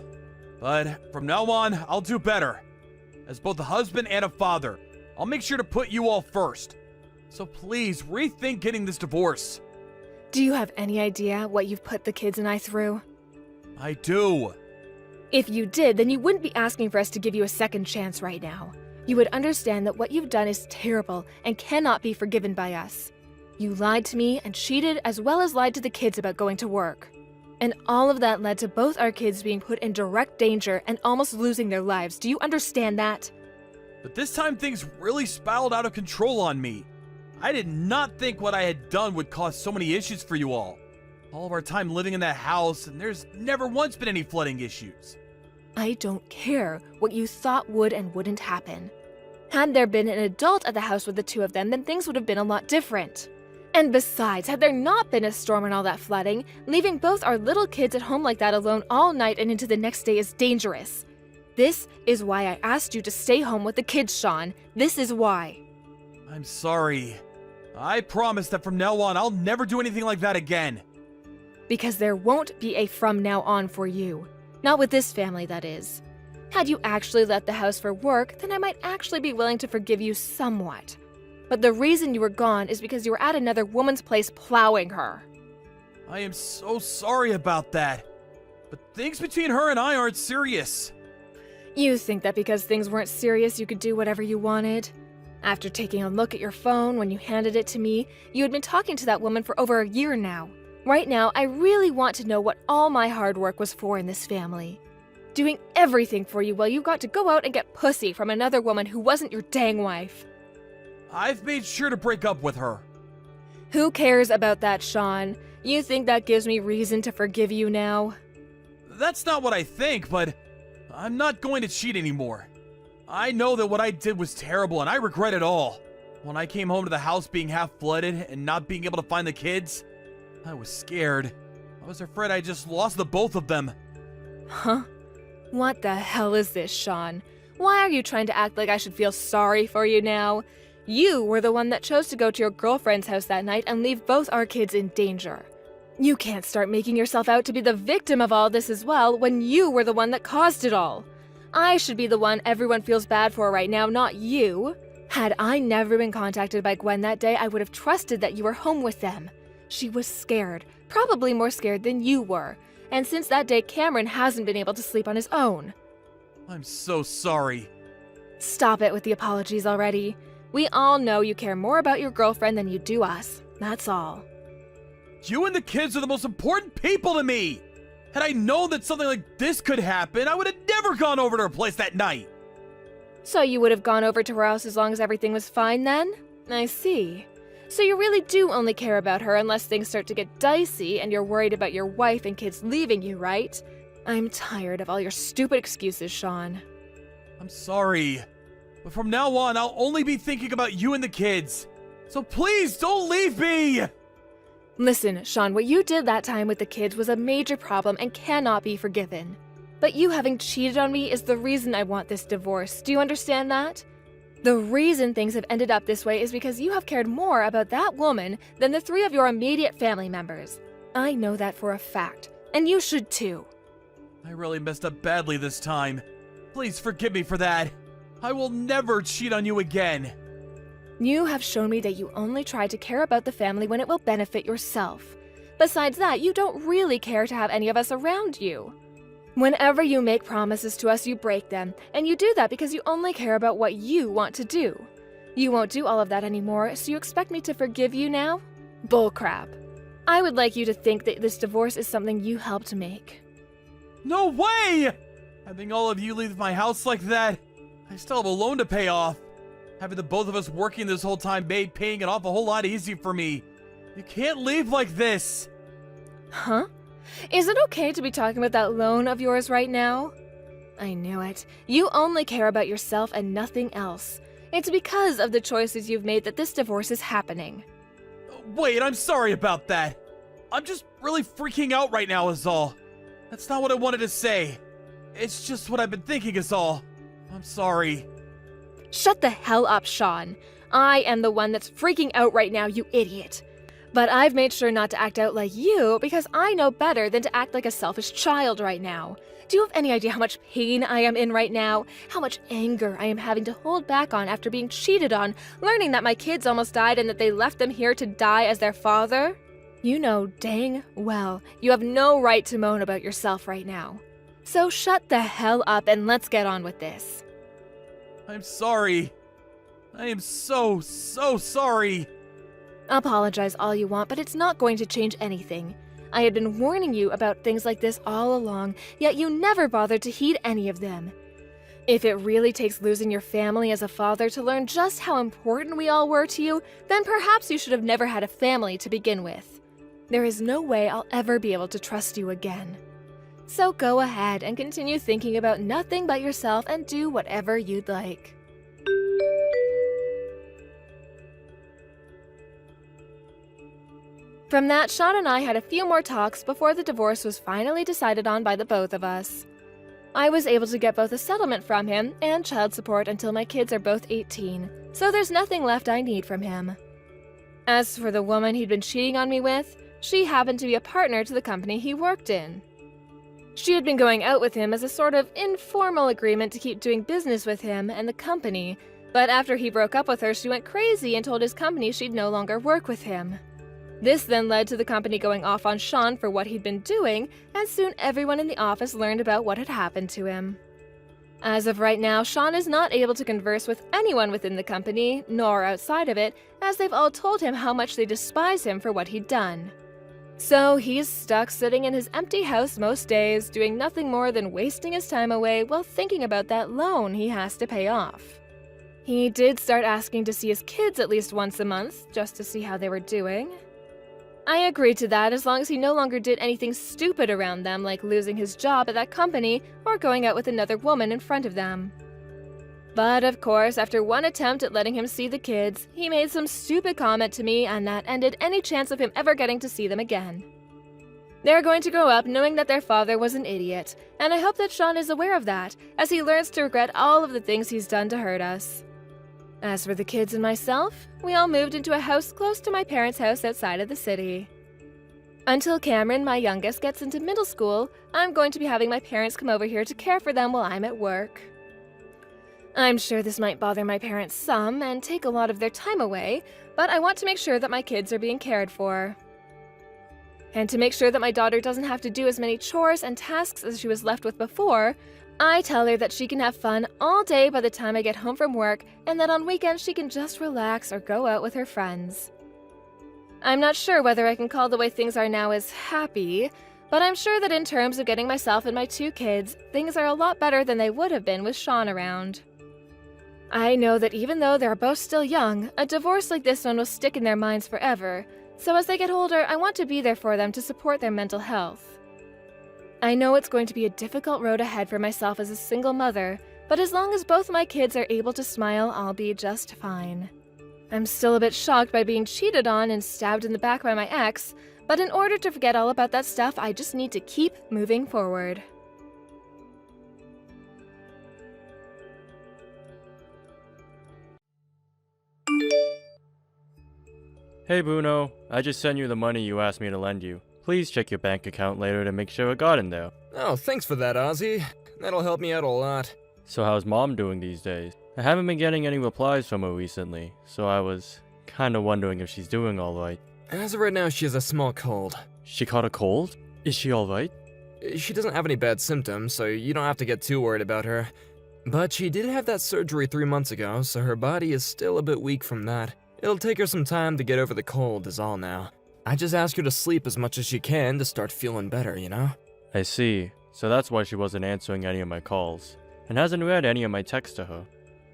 But from now on, I'll do better. As both a husband and a father, I'll make sure to put you all first. So please, rethink getting this divorce. Do you have any idea what you've put the kids and I through? I do. If you did, then you wouldn't be asking for us to give you a second chance right now. You would understand that what you've done is terrible and cannot be forgiven by us. You lied to me and cheated as well as lied to the kids about going to work. And all of that led to both our kids being put in direct danger and almost losing their lives. Do you understand that? But this time things really spiraled out of control on me. I did not think what I had done would cause so many issues for you all. All of our time living in that house, and there's never once been any flooding issues. I don't care what you thought would and wouldn't happen. Had there been an adult at the house with the two of them, then things would have been a lot different. And besides, had there not been a storm and all that flooding, leaving both our little kids at home like that alone all night and into the next day is dangerous. This is why I asked you to stay home with the kids, Sean. This is why. I'm sorry. I promise that from now on, I'll never do anything like that again. Because there won't be a from now on for you. Not with this family, that is. Had you actually left the house for work, then I might actually be willing to forgive you somewhat. But the reason you were gone is because you were at another woman's place plowing her. I am so sorry about that. But things between her and I aren't serious. You think that because things weren't serious, you could do whatever you wanted? After taking a look at your phone when you handed it to me, you had been talking to that woman for over a year now. Right now, I really want to know what all my hard work was for in this family. Doing everything for you while you got to go out and get pussy from another woman who wasn't your dang wife. I've made sure to break up with her. Who cares about that, Sean? You think that gives me reason to forgive you now? That's not what I think, but I'm not going to cheat anymore. I know that what I did was terrible and I regret it all. When I came home to the house being half flooded and not being able to find the kids, I was scared. I was afraid I just lost the both of them. Huh? What the hell is this, Sean? Why are you trying to act like I should feel sorry for you now? You were the one that chose to go to your girlfriend's house that night and leave both our kids in danger. You can't start making yourself out to be the victim of all this as well when you were the one that caused it all. I should be the one everyone feels bad for right now, not you. Had I never been contacted by Gwen that day, I would have trusted that you were home with them. She was scared, probably more scared than you were. And since that day, Cameron hasn't been able to sleep on his own. I'm so sorry. Stop it with the apologies already. We all know you care more about your girlfriend than you do us. That's all. You and the kids are the most important people to me. Had I known that something like this could happen, I would have never gone over to her place that night. So you would have gone over to her house as long as everything was fine then? I see. So you really do only care about her unless things start to get dicey and you're worried about your wife and kids leaving you, right? I'm tired of all your stupid excuses, Sean. I'm sorry. But from now on, I'll only be thinking about you and the kids. So please don't leave me! Listen, Sean, what you did that time with the kids was a major problem and cannot be forgiven. But you having cheated on me is the reason I want this divorce. Do you understand that? The reason things have ended up this way is because you have cared more about that woman than the three of your immediate family members. I know that for a fact, and you should too. I really messed up badly this time. Please forgive me for that. I will never cheat on you again. You have shown me that you only try to care about the family when it will benefit yourself. Besides that, you don't really care to have any of us around you. Whenever you make promises to us, you break them, and you do that because you only care about what you want to do. You won't do all of that anymore, so you expect me to forgive you now? Bullcrap. I would like you to think that this divorce is something you helped make. No way! Having all of you leave my house like that, I still have a loan to pay off. Having the both of us working this whole time made paying it off a whole lot easier for me. You can't leave like this. Huh? Is it okay to be talking about that loan of yours right now? I knew it. You only care about yourself and nothing else. It's because of the choices you've made that this divorce is happening. Wait, I'm sorry about that. I'm just really freaking out right now is all. That's not what I wanted to say. It's just what I've been thinking is all. I'm sorry. Shut the hell up, Sean. I am the one that's freaking out right now, you idiot. But I've made sure not to act out like you because I know better than to act like a selfish child right now. Do you have any idea how much pain I am in right now? How much anger I am having to hold back on after being cheated on, learning that my kids almost died and that they left them here to die as their father? You know dang well you have no right to moan about yourself right now. So shut the hell up and let's get on with this. I'm sorry. I am so sorry. Apologize all you want, but it's not going to change anything. I had been warning you about things like this all along, yet you never bothered to heed any of them. If it really takes losing your family as a father to learn just how important we all were to you, then perhaps you should have never had a family to begin with. There is no way I'll ever be able to trust you again. So go ahead and continue thinking about nothing but yourself and do whatever you'd like. From that, Sean and I had a few more talks before the divorce was finally decided on by the both of us. I was able to get both a settlement from him and child support until my kids are both 18, so there's nothing left I need from him. As for the woman he'd been cheating on me with, she happened to be a partner to the company he worked in. She had been going out with him as a sort of informal agreement to keep doing business with him and the company, but after he broke up with her, she went crazy and told his company she'd no longer work with him. This then led to the company going off on Sean for what he'd been doing, and soon everyone in the office learned about what had happened to him. As of right now, Sean is not able to converse with anyone within the company, nor outside of it, as they've all told him how much they despise him for what he'd done. So he's stuck sitting in his empty house most days, doing nothing more than wasting his time away while thinking about that loan he has to pay off. He did start asking to see his kids at least once a month, just to see how they were doing. I agreed to that as long as he no longer did anything stupid around them, like losing his job at that company or going out with another woman in front of them. But of course, after one attempt at letting him see the kids, he made some stupid comment to me, and that ended any chance of him ever getting to see them again. They're going to grow up knowing that their father was an idiot, and I hope that Sean is aware of that, as he learns to regret all of the things he's done to hurt us. As for the kids and myself, we all moved into a house close to my parents' house outside of the city. Until Cameron, my youngest, gets into middle school, I'm going to be having my parents come over here to care for them while I'm at work. I'm sure this might bother my parents some and take a lot of their time away, but I want to make sure that my kids are being cared for. And to make sure that my daughter doesn't have to do as many chores and tasks as she was left with before, I tell her that she can have fun all day by the time I get home from work, and that on weekends she can just relax or go out with her friends. I'm not sure whether I can call the way things are now as happy, but I'm sure that in terms of getting myself and my two kids, things are a lot better than they would have been with Sean around. I know that even though they're both still young, a divorce like this one will stick in their minds forever, so as they get older, I want to be there for them to support their mental health. I know it's going to be a difficult road ahead for myself as a single mother, but as long as both my kids are able to smile, I'll be just fine. I'm still a bit shocked by being cheated on and stabbed in the back by my ex, but in order to forget all about that stuff, I just need to keep moving forward. Hey Bruno, I just sent you the money you asked me to lend you. Please check your bank account later to make sure it got in there. Oh, thanks for that, Ozzy. That'll help me out a lot. So how's mom doing these days? I haven't been getting any replies from her recently, so I was kinda wondering if she's doing alright. As of right now, she has a small cold. She caught a cold? Is she alright? She doesn't have any bad symptoms, so you don't have to get too worried about her. But she did have that surgery 3 months ago, so her body is still a bit weak from that. It'll take her some time to get over the cold is all now. I just ask her to sleep as much as she can to start feeling better, you know? I see. So that's why she wasn't answering any of my calls, and hasn't read any of my texts to her.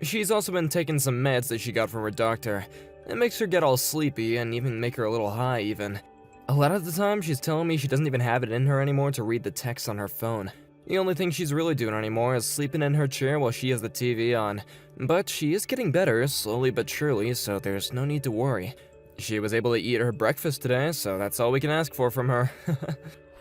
She's also been taking some meds that she got from her doctor. It makes her get all sleepy and even make her a little high even. A lot of the time, she's telling me she doesn't even have it in her anymore to read the text on her phone. The only thing she's really doing anymore is sleeping in her chair while she has the TV on. But she is getting better, slowly but surely, so there's no need to worry. She was able to eat her breakfast today, so that's all we can ask for from her.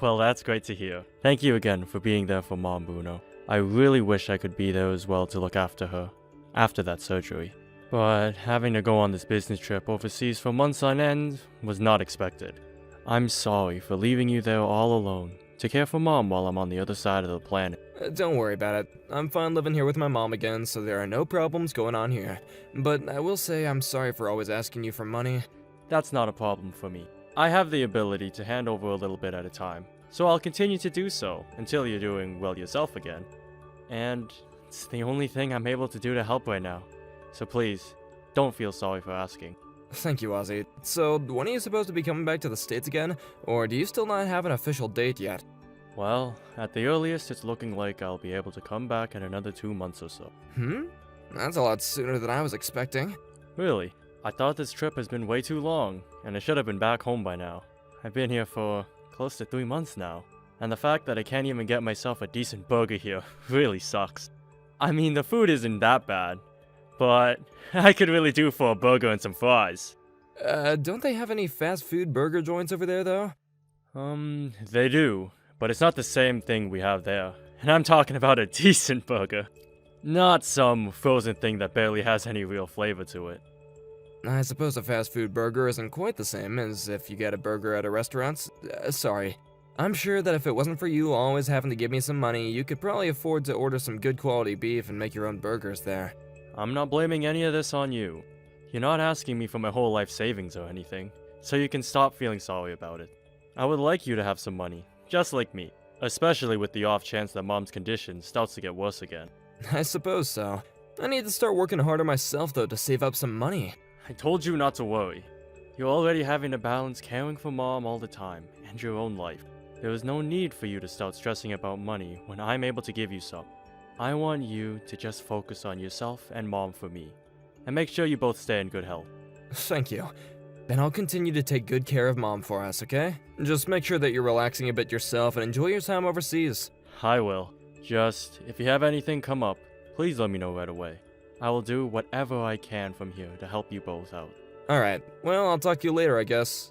Well, that's great to hear. Thank you again for being there for Mom, Bruno. I really wish I could be there as well to look after her, after that surgery. But having to go on this business trip overseas for months on end was not expected. I'm sorry for leaving you there all alone to care for Mom while I'm on the other side of the planet. Don't worry about it. I'm fine living here with my mom again, so there are no problems going on here. But I will say I'm sorry for always asking you for money. That's not a problem for me. I have the ability to hand over a little bit at a time, so I'll continue to do so until you're doing well yourself again. And it's the only thing I'm able to do to help right now. So please, don't feel sorry for asking. Thank you, Ozzy. So, when are you supposed to be coming back to the States again? Or do you still not have an official date yet? Well, at the earliest, it's looking like I'll be able to come back in another 2 months or so. That's a lot sooner than I was expecting. Really? I thought this trip has been way too long, and I should have been back home by now. I've been here for close to 3 months now, and the fact that I can't even get myself a decent burger here really sucks. I mean, the food isn't that bad, but I could really do for a burger and some fries. Don't they have any fast food burger joints over there, though? They do, but it's not the same thing we have there. And I'm talking about a decent burger. Not some frozen thing that barely has any real flavor to it. I suppose a fast food burger isn't quite the same as if you get a burger at a restaurant. Sorry. I'm sure that if it wasn't for you always having to give me some money, you could probably afford to order some good quality beef and make your own burgers there. I'm not blaming any of this on you. You're not asking me for my whole life savings or anything, so you can stop feeling sorry about it. I would like you to have some money, just like me, especially with the off chance that Mom's condition starts to get worse again. I suppose so. I need to start working harder myself, though, to save up some money. I told you not to worry. You're already having to balance caring for Mom all the time, and your own life. There is no need for you to start stressing about money when I'm able to give you some. I want you to just focus on yourself and Mom for me, and make sure you both stay in good health. Thank you. Then I'll continue to take good care of Mom for us, okay? Just make sure that you're relaxing a bit yourself and enjoy your time overseas. I will. Just, if you have anything come up, please let me know right away. I will do whatever I can from here to help you both out. Alright, well, I'll talk to you later, I guess.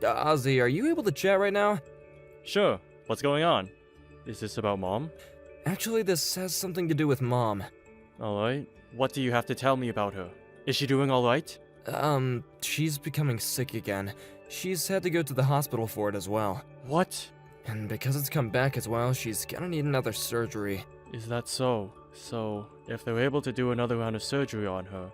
Ozzy, are you able to chat right now? Sure, what's going on? Is this about Mom? Actually, this has something to do with Mom. Alright, what do you have to tell me about her? Is she doing alright? She's becoming sick again. She's had to go to the hospital for it as well. What? And because it's come back as well, she's gonna need another surgery. Is that so? So, if they're able to do another round of surgery on her,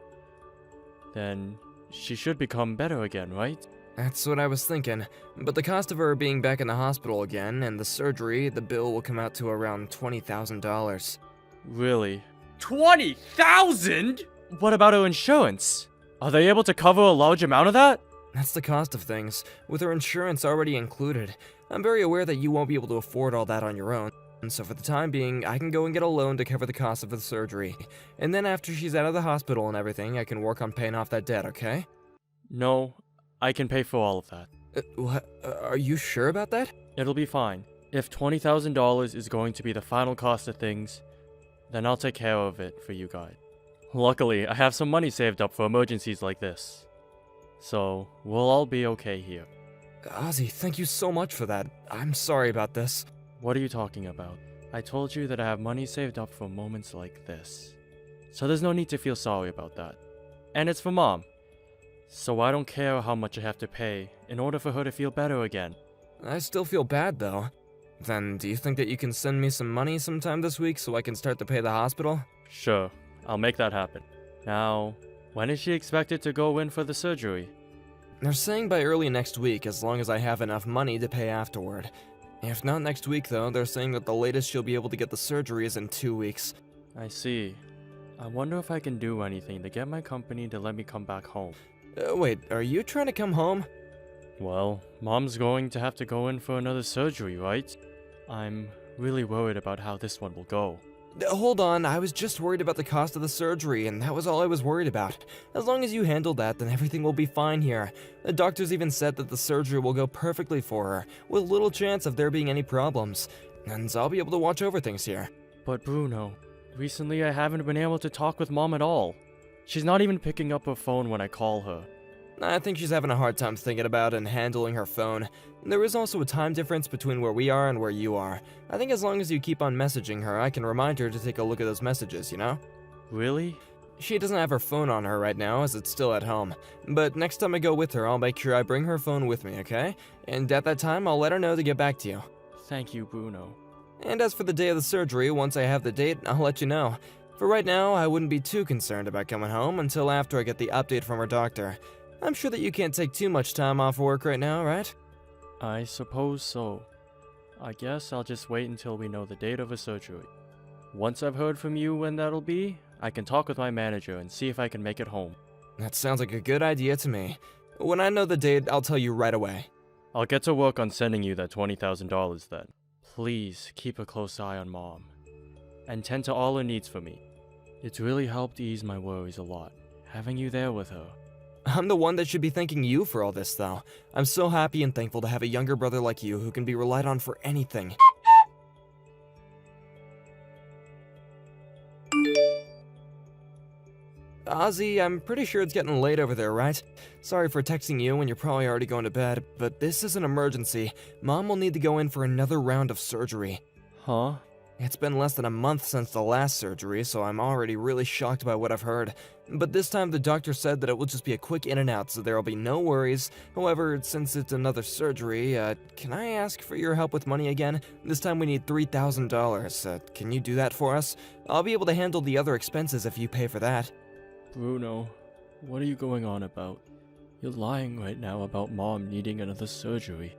then she should become better again, right? That's what I was thinking. But the cost of her being back in the hospital again and the surgery, the bill will come out to around $20,000. Really? 20,000? What about her insurance? Are they able to cover a large amount of that? That's the cost of things, with her insurance already included. I'm very aware that you won't be able to afford all that on your own, and so for the time being, I can go and get a loan to cover the cost of the surgery. And then after she's out of the hospital and everything, I can work on paying off that debt, okay? No, I can pay for all of that. What? Are you sure about that? It'll be fine. If $20,000 is going to be the final cost of things, then I'll take care of it for you guys. Luckily, I have some money saved up for emergencies like this. So, we'll all be okay here. Ozzy, thank you so much for that. I'm sorry about this. What are you talking about? I told you that I have money saved up for moments like this. So there's no need to feel sorry about that. And it's for Mom. So I don't care how much I have to pay in order for her to feel better again. I still feel bad, though. Then, do you think that you can send me some money sometime this week so I can start to pay the hospital? Sure, I'll make that happen. Now, when is she expected to go in for the surgery? They're saying by early next week, as long as I have enough money to pay afterward. If not next week, though, they're saying that the latest she'll be able to get the surgery is in 2 weeks. I see. I wonder if I can do anything to get my company to let me come back home. Wait, are you trying to come home? Well, Mom's going to have to go in for another surgery, right? I'm really worried about how this one will go. Hold on, I was just worried about the cost of the surgery, and that was all I was worried about. As long as you handle that, then everything will be fine here. The doctors even said that the surgery will go perfectly for her, with little chance of there being any problems. And I'll be able to watch over things here. But Bruno, recently I haven't been able to talk with Mom at all. She's not even picking up her phone when I call her. I think she's having a hard time thinking about and handling her phone. There is also a time difference between where we are and where you are. I think as long as you keep on messaging her, I can remind her to take a look at those messages, you know? Really? She doesn't have her phone on her right now as it's still at home. But next time I go with her, I'll make sure I bring her phone with me, okay? And at that time, I'll let her know to get back to you. Thank you, Bruno. And as for the day of the surgery, once I have the date, I'll let you know. For right now, I wouldn't be too concerned about coming home until after I get the update from her doctor. I'm sure that you can't take too much time off work right now, right? I suppose so. I guess I'll just wait until we know the date of her surgery. Once I've heard from you when that'll be, I can talk with my manager and see if I can make it home. That sounds like a good idea to me. When I know the date, I'll tell you right away. I'll get to work on sending you that $20,000 then. Please keep a close eye on Mom, and tend to all her needs for me. It's really helped ease my worries a lot, having you there with her. I'm the one that should be thanking you for all this, though. I'm so happy and thankful to have a younger brother like you who can be relied on for anything. Ozzy, I'm pretty sure it's getting late over there, right? Sorry for texting you when you're probably already going to bed, but this is an emergency. Mom will need to go in for another round of surgery. Huh? It's been less than a month since the last surgery, so I'm already really shocked by what I've heard. But this time the doctor said that it will just be a quick in and out, so there'll be no worries. However, since it's another surgery, can I ask for your help with money again? This time we need $3,000. Can you do that for us? I'll be able to handle the other expenses if you pay for that. Bruno, what are you going on about? You're lying right now about Mom needing another surgery.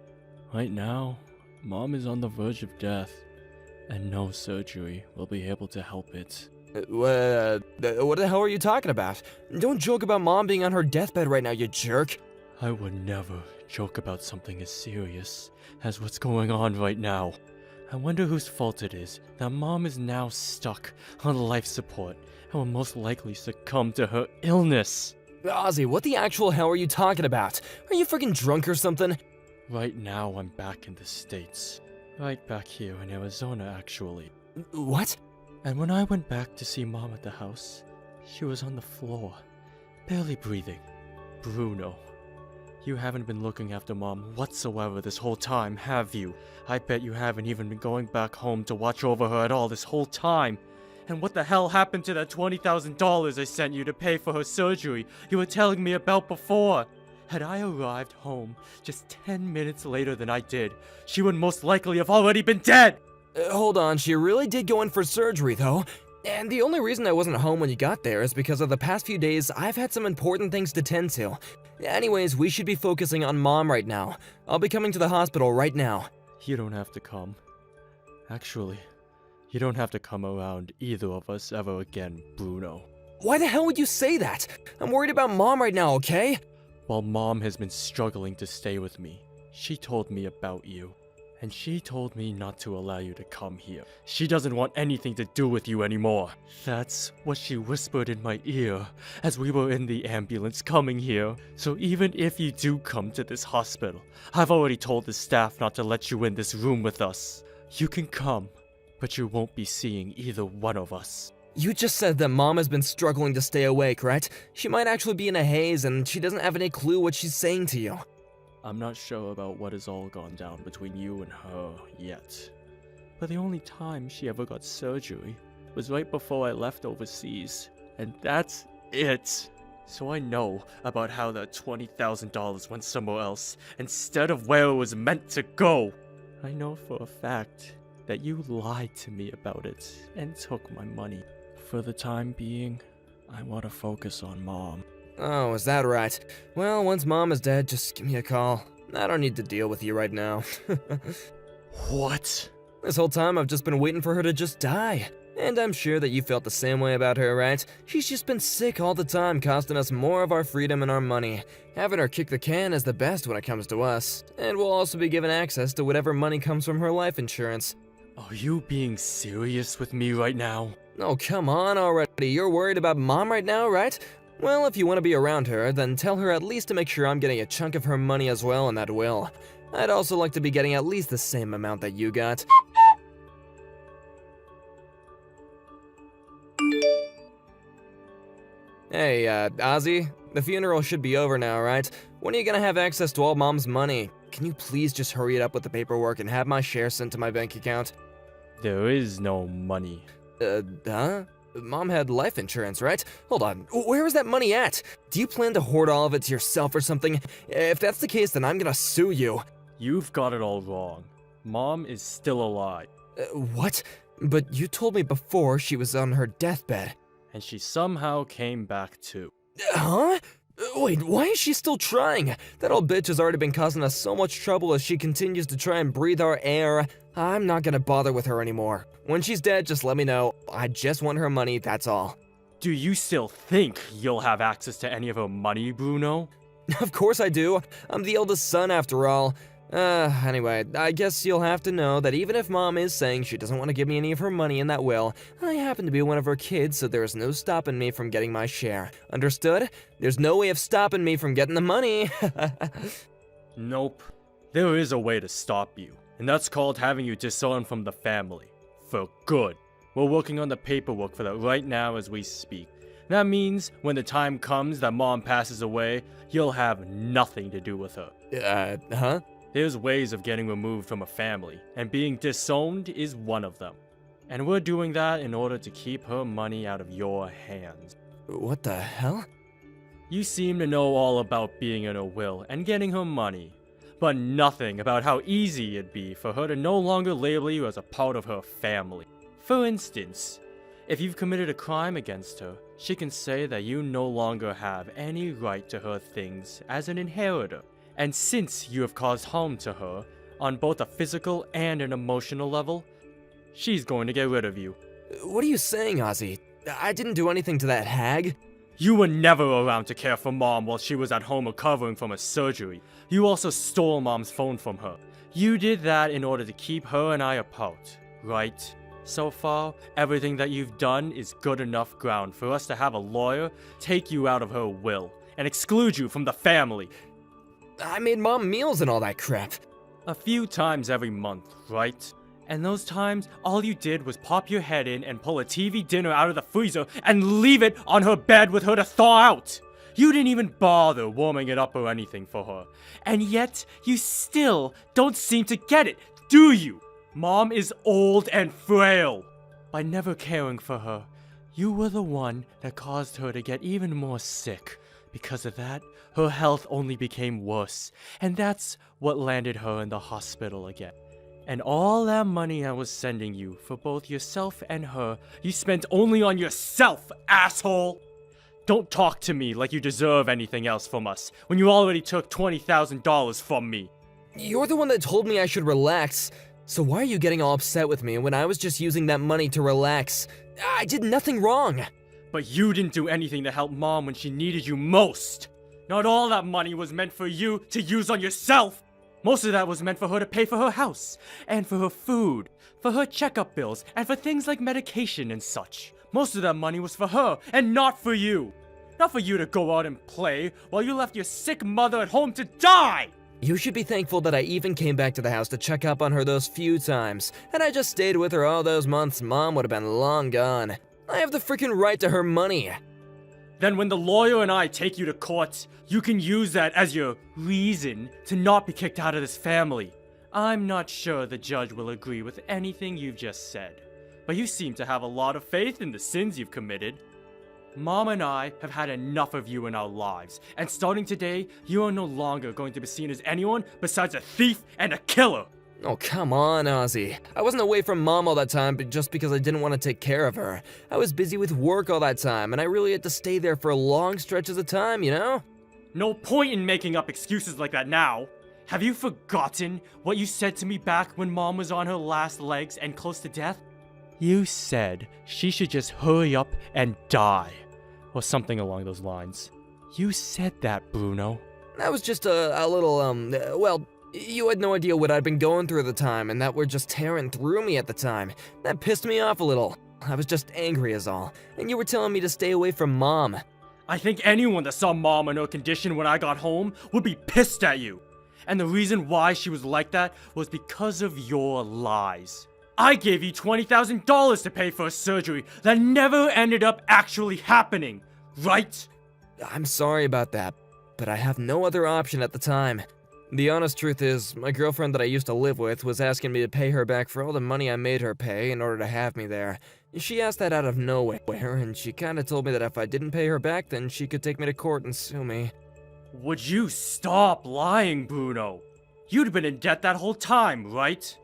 Right now, Mom is on the verge of death, and no surgery will be able to help it. What the hell are you talking about? Don't joke about Mom being on her deathbed right now, you jerk. I would never joke about something as serious as what's going on right now. I wonder whose fault it is that Mom is now stuck on life support and will most likely succumb to her illness. Ozzy, what the actual hell are you talking about? Are you freaking drunk or something? Right now, I'm back in the States. Right back here in Arizona, actually. What? And when I went back to see Mom at the house, she was on the floor, barely breathing. Bruno, you haven't been looking after Mom whatsoever this whole time, have you? I bet you haven't even been going back home to watch over her at all this whole time. And what the hell happened to that $20,000 I sent you to pay for her surgery you were telling me about before? Had I arrived home just 10 minutes later than I did, she would most likely have already been dead! Hold on, she really did go in for surgery, though. And the only reason I wasn't home when you got there is because of the past few days I've had some important things to tend to. Anyways, we should be focusing on Mom right now. I'll be coming to the hospital right now. You don't have to come. Actually, you don't have to come around either of us ever again, Bruno. Why the hell would you say that? I'm worried about Mom right now, okay? While Mom has been struggling to stay with me, she told me about you. And she told me not to allow you to come here. She doesn't want anything to do with you anymore. That's what she whispered in my ear as we were in the ambulance coming here. So even if you do come to this hospital, I've already told the staff not to let you in this room with us. You can come, but you won't be seeing either one of us. You just said that Mom has been struggling to stay awake, right? She might actually be in a haze and she doesn't have any clue what she's saying to you. I'm not sure about what has all gone down between you and her yet. But the only time she ever got surgery was right before I left overseas. And that's it. So I know about how that $20,000 went somewhere else instead of where it was meant to go. I know for a fact that you lied to me about it and took my money. For the time being, I want to focus on Mom. Oh, is that right? Well, once Mom is dead, just give me a call. I don't need to deal with you right now. What? This whole time I've just been waiting for her to just die. And I'm sure that you felt the same way about her, right? She's just been sick all the time, costing us more of our freedom and our money. Having her kick the can is the best when it comes to us. And we'll also be given access to whatever money comes from her life insurance. Are you being serious with me right now? Oh, come on already. You're worried about Mom right now, right? Well, if you want to be around her, then tell her at least to make sure I'm getting a chunk of her money as well in that will. I'd also like to be getting at least the same amount that you got. Hey, Ozzy? The funeral should be over now, right? When are you gonna have access to all Mom's money? Can you please just hurry it up with the paperwork and have my share sent to my bank account? There is no money. Huh? Mom had life insurance, right? Hold on, where is that money at? Do you plan to hoard all of it to yourself or something? If that's the case, then I'm gonna sue you. You've got it all wrong. Mom is still alive. What? But you told me before she was on her deathbed. And she somehow came back too. Huh? Wait, why is she still trying? That old bitch has already been causing us so much trouble as she continues to try and breathe our air. I'm not gonna bother with her anymore. When she's dead, just let me know. I just want her money, that's all. Do you still think you'll have access to any of her money, Bruno? Of course I do. I'm the eldest son after all. Anyway, I guess you'll have to know that even if Mom is saying she doesn't want to give me any of her money in that will, I happen to be one of her kids, so there is no stopping me from getting my share. Understood? There's no way of stopping me from getting the money. Nope. There is a way to stop you, and that's called having you disowned from the family. For good. We're working on the paperwork for that right now as we speak. That means when the time comes that Mom passes away, you'll have nothing to do with her. Huh? There's ways of getting removed from a family, and being disowned is one of them. And we're doing that in order to keep her money out of your hands. What the hell? You seem to know all about being in her will and getting her money, but nothing about how easy it'd be for her to no longer label you as a part of her family. For instance, if you've committed a crime against her, she can say that you no longer have any right to her things as an inheritor. And since you have caused harm to her, on both a physical and an emotional level, she's going to get rid of you. What are you saying, Ozzy? I didn't do anything to that hag. You were never around to care for Mom while she was at home recovering from a surgery. You also stole Mom's phone from her. You did that in order to keep her and I apart, right? So far, everything that you've done is good enough ground for us to have a lawyer take you out of her will and exclude you from the family. I made Mom meals and all that crap. A few times every month, right? And those times, all you did was pop your head in and pull a TV dinner out of the freezer and leave it on her bed with her to thaw out. You didn't even bother warming it up or anything for her. And yet, you still don't seem to get it, do you? Mom is old and frail. By never caring for her, you were the one that caused her to get even more sick. Because of that, her health only became worse, and that's what landed her in the hospital again. And all that money I was sending you for both yourself and her, you spent only on yourself, asshole! Don't talk to me like you deserve anything else from us, when you already took $20,000 from me. You're the one that told me I should relax. So why are you getting all upset with me when I was just using that money to relax? I did nothing wrong. But you didn't do anything to help Mom when she needed you most. Not all that money was meant for you to use on yourself. Most of that was meant for her to pay for her house, and for her food, for her checkup bills, and for things like medication and such. Most of that money was for her, and not for you. Not for you to go out and play, while you left your sick mother at home to die! You should be thankful that I even came back to the house to check up on her those few times. Had I just stayed with her all those months, Mom would have been long gone. I have the freaking right to her money. Then when the lawyer and I take you to court, you can use that as your reason to not be kicked out of this family. I'm not sure the judge will agree with anything you've just said, but you seem to have a lot of faith in the sins you've committed. Mom and I have had enough of you in our lives, and starting today, you are no longer going to be seen as anyone besides a thief and a killer. Oh, come on, Ozzy. I wasn't away from Mom all that time just because I didn't want to take care of her. I was busy with work all that time, and I really had to stay there for long stretches of time, you know? No point in making up excuses like that now. Have you forgotten what you said to me back when Mom was on her last legs and close to death? You said she should just hurry up and die. Or something along those lines. You said that, Bruno. That was just a little, well, you had no idea what I'd been going through at the time, and that were just tearing through me at the time. That pissed me off a little. I was just angry as all, and you were telling me to stay away from Mom. I think anyone that saw Mom in her condition when I got home would be pissed at you. And the reason why she was like that was because of your lies. I gave you $20,000 to pay for a surgery that never ended up actually happening, right? I'm sorry about that, but I have no other option at the time. The honest truth is, my girlfriend that I used to live with was asking me to pay her back for all the money I made her pay in order to have me there. She asked that out of nowhere, and she kinda told me that if I didn't pay her back, then she could take me to court and sue me. Would you stop lying, Bruno? You'd been in debt that whole time, right?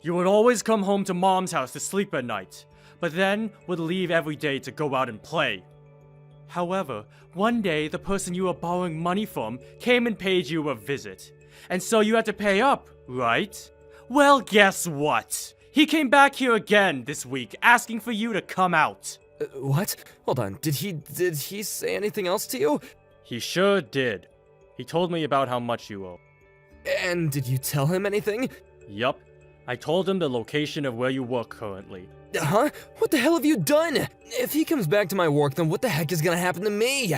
You would always come home to Mom's house to sleep at night, but then would leave every day to go out and play. However, one day the person you were borrowing money from came and paid you a visit. And so you had to pay up, right? Well, guess what? He came back here again this week, asking for you to come out. What? Hold on, did he say anything else to you? He sure did. He told me about how much you owe. And did you tell him anything? Yup. I told him the location of where you work currently. Huh? What the hell have you done? If he comes back to my work, then what the heck is gonna happen to me?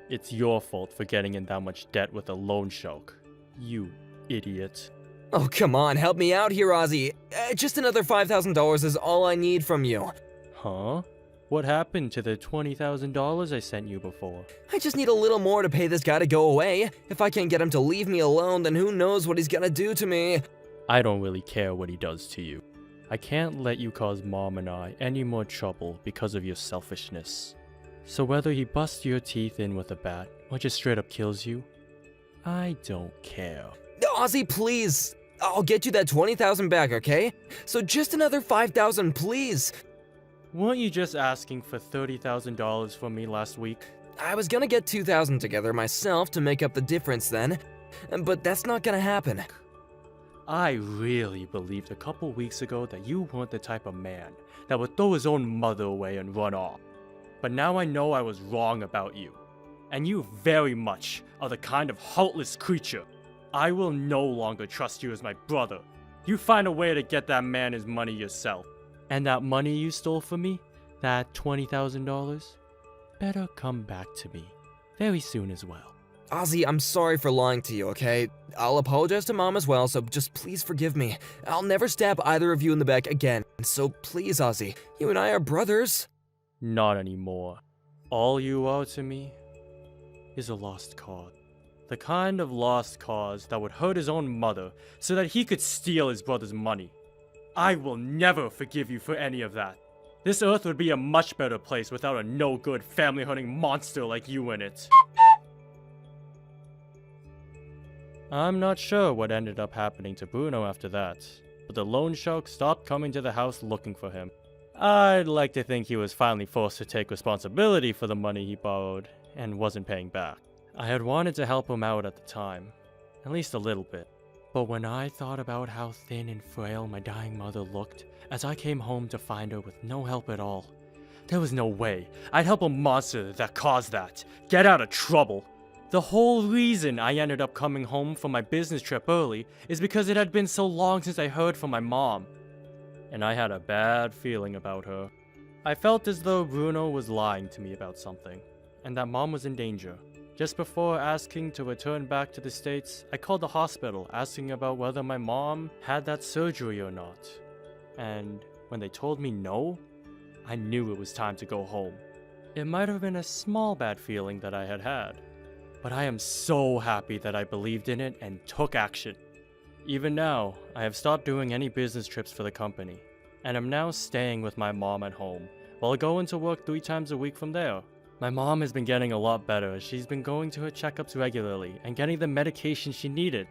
It's your fault for getting in that much debt with a loan shark. You idiot. Oh, come on, help me out here, Ozzy. Just another $5,000 is all I need from you. Huh? What happened to the $20,000 I sent you before? I just need a little more to pay this guy to go away. If I can't get him to leave me alone, then who knows what he's gonna do to me. I don't really care what he does to you. I can't let you cause Mom and I any more trouble because of your selfishness. So whether he busts your teeth in with a bat or just straight up kills you, I don't care. Ozzy, please. I'll get you that $20,000 back, okay? So just another $5,000, please. Weren't you just asking for $30,000 from me last week? I was gonna get $2,000 together myself to make up the difference then, but that's not gonna happen. I really believed a couple weeks ago that you weren't the type of man that would throw his own mother away and run off. But now I know I was wrong about you. And you very much are the kind of heartless creature. I will no longer trust you as my brother. You find a way to get that man his money yourself. And that money you stole from me, that $20,000, better come back to me very soon as well. Ozzy, I'm sorry for lying to you, okay? I'll apologize to Mom as well, so just please forgive me. I'll never stab either of you in the back again. So please, Ozzy, you and I are brothers. Not anymore. All you are to me is a lost cause. The kind of lost cause that would hurt his own mother so that he could steal his brother's money. I will never forgive you for any of that. This earth would be a much better place without a no-good family-hunting monster like you in it. I'm not sure what ended up happening to Bruno after that, but the loan shark stopped coming to the house looking for him. I'd like to think he was finally forced to take responsibility for the money he borrowed and wasn't paying back. I had wanted to help him out at the time, at least a little bit. But when I thought about how thin and frail my dying mother looked as I came home to find her with no help at all, there was no way I'd help a monster that caused that get out of trouble. The whole reason I ended up coming home from my business trip early is because it had been so long since I heard from my mom. And I had a bad feeling about her. I felt as though Bruno was lying to me about something, and that Mom was in danger. Just before asking to return back to the States, I called the hospital asking about whether my mom had that surgery or not. And when they told me no, I knew it was time to go home. It might have been a small bad feeling that I had had, but I am so happy that I believed in it and took action. Even now, I have stopped doing any business trips for the company, and am now staying with my mom at home, while going to work 3 times a week from there. My mom has been getting a lot better as she's been going to her checkups regularly and getting the medication she needed.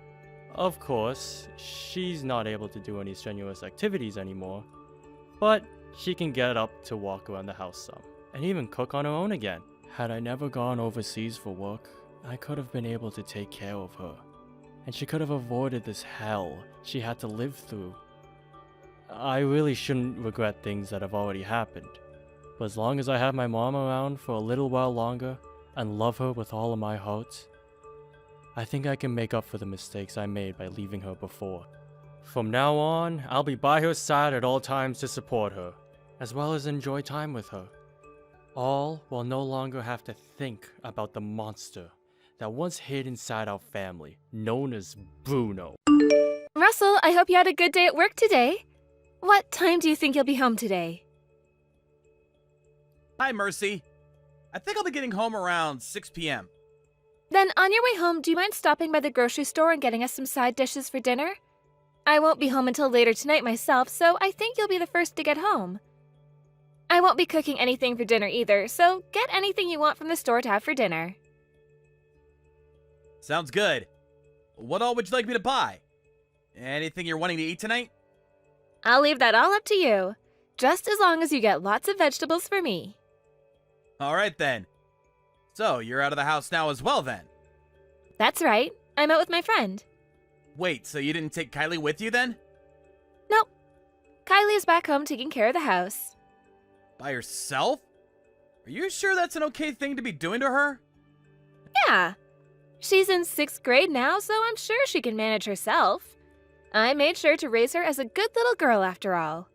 Of course, she's not able to do any strenuous activities anymore, but she can get up to walk around the house some, and even cook on her own again. Had I never gone overseas for work, I could have been able to take care of her, and she could have avoided this hell she had to live through. I really shouldn't regret things that have already happened, but as long as I have my mom around for a little while longer and love her with all of my heart, I think I can make up for the mistakes I made by leaving her before. From now on, I'll be by her side at all times to support her, as well as enjoy time with her. All while no longer have to think about the monster that once hid inside our family, known as Bruno. Russell, I hope you had a good day at work today. What time do you think you'll be home today? Hi, Mercy. I think I'll be getting home around 6 p.m. Then on your way home, do you mind stopping by the grocery store and getting us some side dishes for dinner? I won't be home until later tonight myself, so I think you'll be the first to get home. I won't be cooking anything for dinner either, so get anything you want from the store to have for dinner. Sounds good. What all would you like me to buy? Anything you're wanting to eat tonight? I'll leave that all up to you, just as long as you get lots of vegetables for me. All right then. So, you're out of the house now as well then? That's right. I'm out with my friend. Wait, so you didn't take Kylie with you then? Nope. Kylie is back home taking care of the house. By herself? Are you sure that's an okay thing to be doing to her? Yeah. She's in 6th grade now, so I'm sure she can manage herself. I made sure to raise her as a good little girl after all.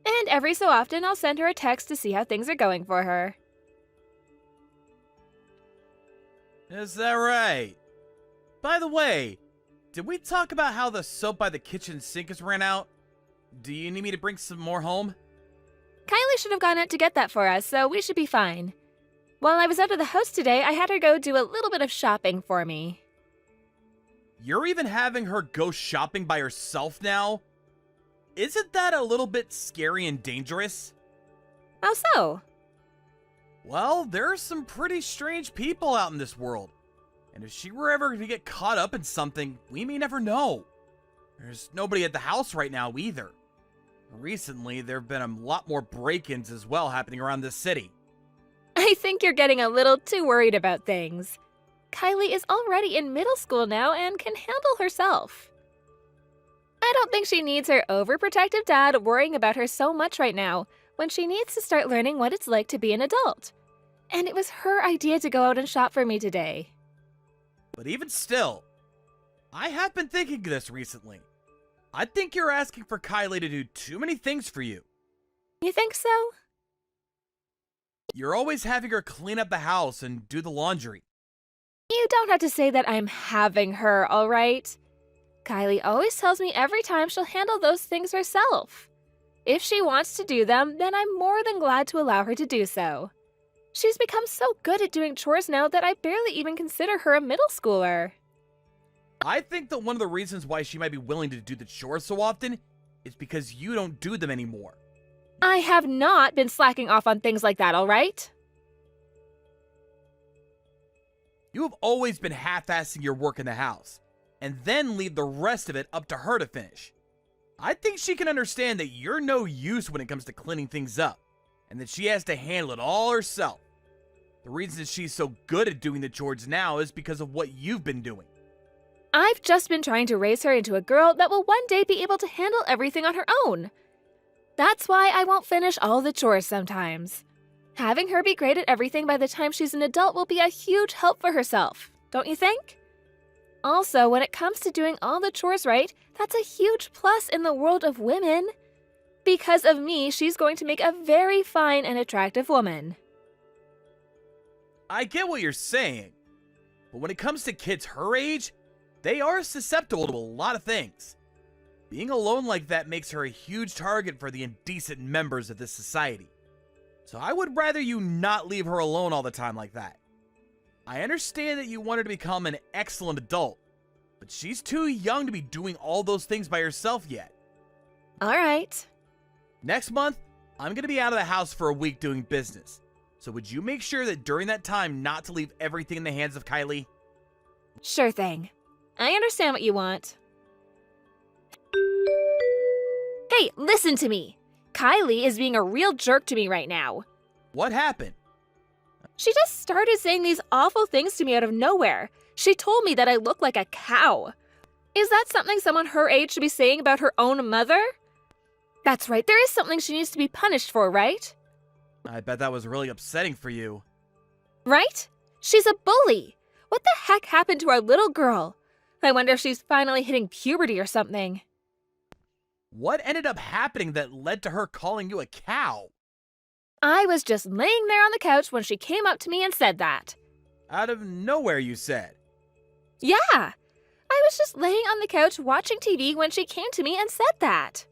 And every so often, I'll send her a text to see how things are going for her. Is that right? By the way, did we talk about how the soap by the kitchen sink has ran out? Do you need me to bring some more home? Kylie should have gone out to get that for us, so we should be fine. While I was out of the house today, I had her go do a little bit of shopping for me. You're even having her go shopping by herself now? Isn't that a little bit scary and dangerous? How so? Well, there are some pretty strange people out in this world. And if she were ever to get caught up in something, we may never know. There's nobody at the house right now either. Recently, there have been a lot more break-ins as well happening around this city. I think you're getting a little too worried about things. Kylie is already in middle school now and can handle herself. I don't think she needs her overprotective dad worrying about her so much right now when she needs to start learning what it's like to be an adult. And it was her idea to go out and shop for me today. But even still, I have been thinking this recently. I think you're asking for Kylie to do too many things for you. You think so? You're always having her clean up the house and do the laundry. You don't have to say that I'm having her, all right? Kylie always tells me every time she'll handle those things herself. If she wants to do them, then I'm more than glad to allow her to do so. She's become so good at doing chores now that I barely even consider her a middle schooler. I think that one of the reasons why she might be willing to do the chores so often is because you don't do them anymore. I have not been slacking off on things like that, all right? You have always been half-assing your work in the house, and then leave the rest of it up to her to finish. I think she can understand that you're no use when it comes to cleaning things up, and that she has to handle it all herself. The reason she's so good at doing the chores now is because of what you've been doing. I've just been trying to raise her into a girl that will one day be able to handle everything on her own. That's why I won't finish all the chores sometimes. Having her be great at everything by the time she's an adult will be a huge help for herself, don't you think? Also, when it comes to doing all the chores right, that's a huge plus in the world of women. Because of me, she's going to make a very fine and attractive woman. I get what you're saying, but when it comes to kids her age, they are susceptible to a lot of things. Being alone like that makes her a huge target for the indecent members of this society. So I would rather you not leave her alone all the time like that. I understand that you want her to become an excellent adult, but she's too young to be doing all those things by herself yet. All right. Next month, I'm going to be out of the house for a week doing business. So would you make sure that during that time not to leave everything in the hands of Kylie? Sure thing. I understand what you want. Hey, listen to me. Kylie is being a real jerk to me right now. What happened? She just started saying these awful things to me out of nowhere. She told me that I look like a cow. Is that something someone her age should be saying about her own mother? That's right, there is something she needs to be punished for, right? I bet that was really upsetting for you. Right? She's a bully. What the heck happened to our little girl? I wonder if she's finally hitting puberty or something. What ended up happening that led to her calling you a cow? I was just laying there on the couch when she came up to me and said that. Out of nowhere, you said. Yeah, I was just laying on the couch watching TV when she came to me and said that.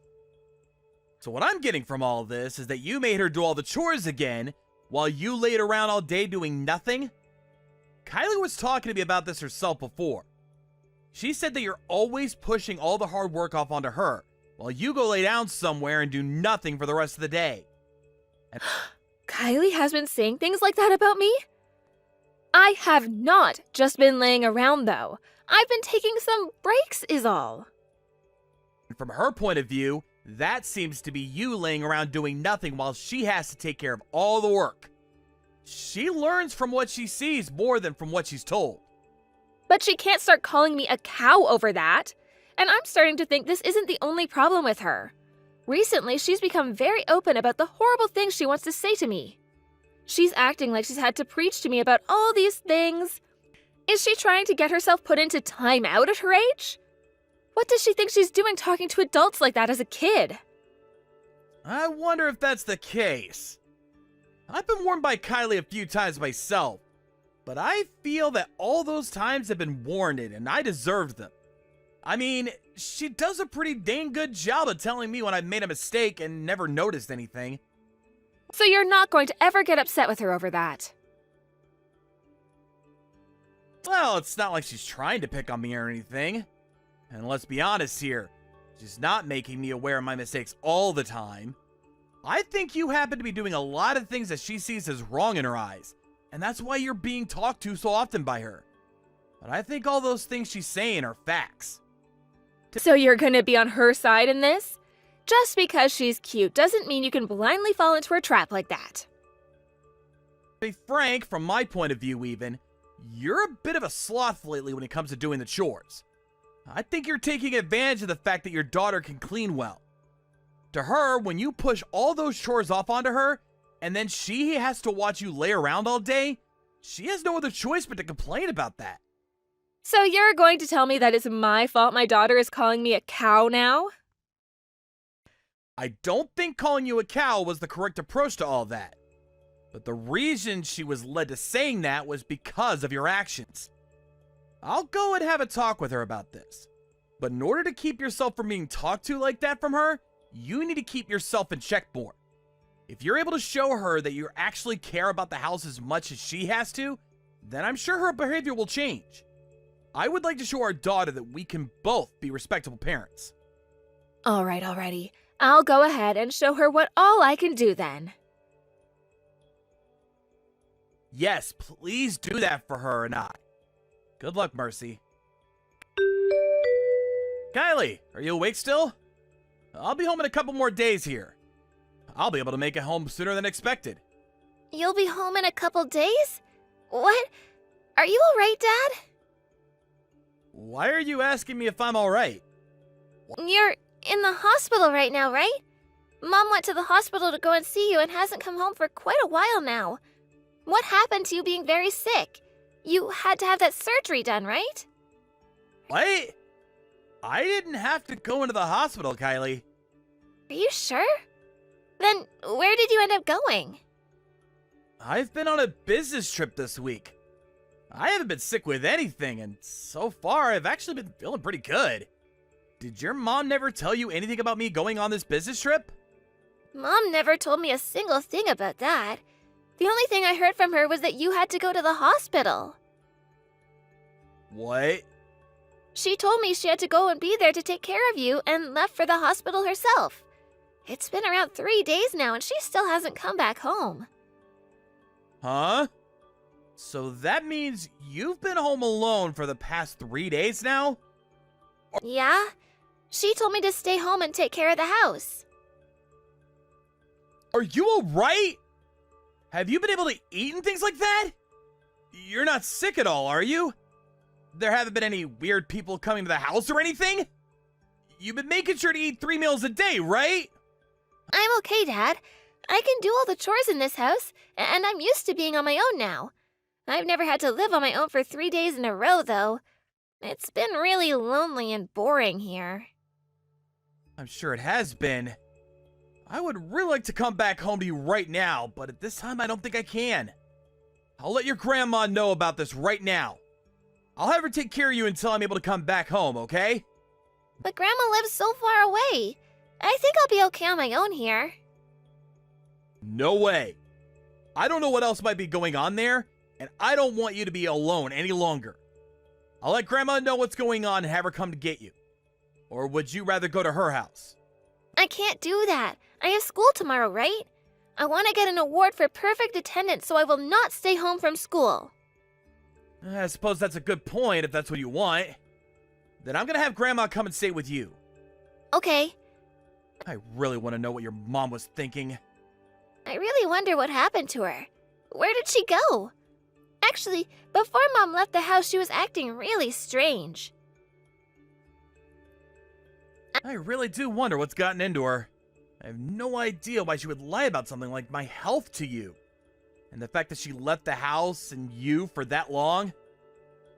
So what I'm getting from all this is that you made her do all the chores again, while you laid around all day doing nothing? Kylie was talking to me about this herself before. She said that you're always pushing all the hard work off onto her, while you go lay down somewhere and do nothing for the rest of the day. And Kylie has been saying things like that about me? I have not just been laying around, though. I've been taking some breaks, is all. from her point of view, that seems to be you laying around doing nothing while she has to take care of all the work. She learns from what she sees more than from what she's told. But she can't start calling me a cow over that. And I'm starting to think this isn't the only problem with her. Recently, she's become very open about the horrible things she wants to say to me. She's acting like she's had to preach to me about all these things. Is she trying to get herself put into time out at her age? What does she think she's doing talking to adults like that as a kid? I wonder if that's the case. I've been warned by Kylie a few times myself, but I feel that all those times have been warranted and I deserved them. I mean, she does a pretty dang good job of telling me when I've made a mistake and never noticed anything. So you're not going to ever get upset with her over that? Well, it's not like she's trying to pick on me or anything. And let's be honest here, she's not making me aware of my mistakes all the time. I think you happen to be doing a lot of things that she sees as wrong in her eyes, and that's why you're being talked to so often by her. But I think all those things she's saying are facts. So you're gonna be on her side in this? Just because she's cute doesn't mean you can blindly fall into her trap like that. To be frank, from my point of view even, you're a bit of a sloth lately when it comes to doing the chores. I think you're taking advantage of the fact that your daughter can clean well. To her, when you push all those chores off onto her, and then she has to watch you lay around all day, she has no other choice but to complain about that. So you're going to tell me that it's my fault my daughter is calling me a cow now? I don't think calling you a cow was the correct approach to all that. But the reason she was led to saying that was because of your actions. I'll go and have a talk with her about this. But in order to keep yourself from being talked to like that from her, you need to keep yourself in check more. If you're able to show her that you actually care about the house as much as she has to, then I'm sure her behavior will change. I would like to show our daughter that we can both be respectable parents. Alrighty. I'll go ahead and show her what all I can do then. Yes, please do that for her and I. Good luck, Mercy. Kylie, are you awake still? I'll be home in a couple more days here. I'll be able to make it home sooner than expected. You'll be home in a couple days? What? Are you alright, Dad? Why are you asking me if I'm alright? You're in the hospital right now, right? Mom went to the hospital to go and see you and hasn't come home for quite a while now. What happened to you being very sick? You had to have that surgery done, right? What? I didn't have to go into the hospital, Kylie. Are you sure? Then where did you end up going? I've been on a business trip this week. I haven't been sick with anything, and so far I've actually been feeling pretty good. Did your mom never tell you anything about me going on this business trip? Mom never told me a single thing about that. The only thing I heard from her was that you had to go to the hospital. What? She told me she had to go and be there to take care of you and left for the hospital herself. It's been around 3 days now and she still hasn't come back home. Huh? So that means you've been home alone for the past 3 days now? Yeah? She told me to stay home and take care of the house. Are you alright? Have you been able to eat and things like that? You're not sick at all, are you? There haven't been any weird people coming to the house or anything? You've been making sure to eat 3 meals a day, right? I'm okay, Dad. I can do all the chores in this house, and I'm used to being on my own now. I've never had to live on my own for 3 days in a row, though. It's been really lonely and boring here. I'm sure it has been. I would really like to come back home to you right now, but at this time I don't think I can. I'll let your grandma know about this right now. I'll have her take care of you until I'm able to come back home, okay? But Grandma lives so far away. I think I'll be okay on my own here. No way. I don't know what else might be going on there, and I don't want you to be alone any longer. I'll let Grandma know what's going on and have her come to get you. Or would you rather go to her house? I can't do that. I have school tomorrow, right? I want to get an award for perfect attendance, so I will not stay home from school. I suppose that's a good point if that's what you want. Then I'm gonna have Grandma come and stay with you. Okay. I really want to know what your mom was thinking. I really wonder what happened to her. Where did she go? Actually, before Mom left the house, she was acting really strange. I really do wonder what's gotten into her. I have no idea why she would lie about something like my health to you. And the fact that she left the house and you for that long,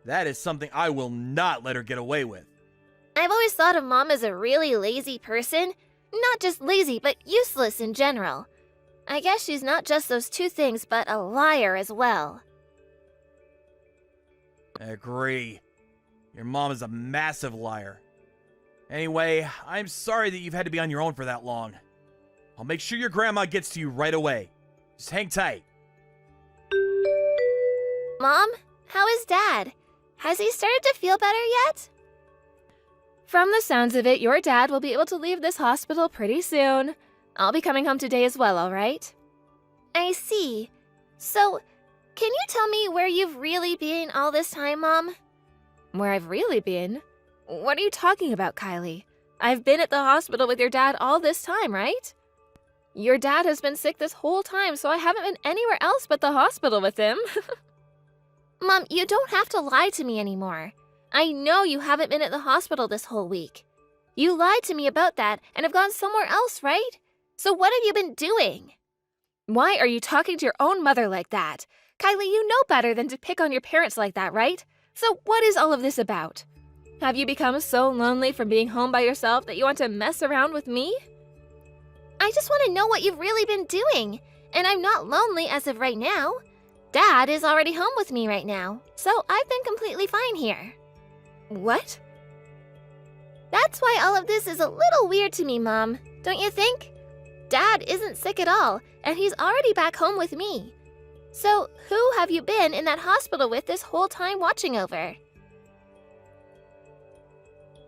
that is something I will not let her get away with. I've always thought of Mom as a really lazy person. Not just lazy, but useless in general. I guess she's not just those two things, but a liar as well. I agree. Your mom is a massive liar. Anyway, I'm sorry that you've had to be on your own for that long. I'll make sure your grandma gets to you right away. Just hang tight. Mom, how is Dad? Has he started to feel better yet? From the sounds of it, your dad will be able to leave this hospital pretty soon. I'll be coming home today as well, all right? I see. So, can you tell me where you've really been all this time, Mom? Where I've really been? What are you talking about, Kylie? I've been at the hospital with your dad all this time, right? Your dad has been sick this whole time, so I haven't been anywhere else but the hospital with him. Mom, you don't have to lie to me anymore. I know you haven't been at the hospital this whole week. You lied to me about that and have gone somewhere else, right? So what have you been doing? Why are you talking to your own mother like that? Kylie, you know better than to pick on your parents like that, right? So what is all of this about? Have you become so lonely from being home by yourself that you want to mess around with me? I just want to know what you've really been doing. And I'm not lonely as of right now. Dad is already home with me right now, so I've been completely fine here. What? That's why all of this is a little weird to me, Mom. Don't you think? Dad isn't sick at all, and he's already back home with me. So, who have you been in that hospital with this whole time watching over?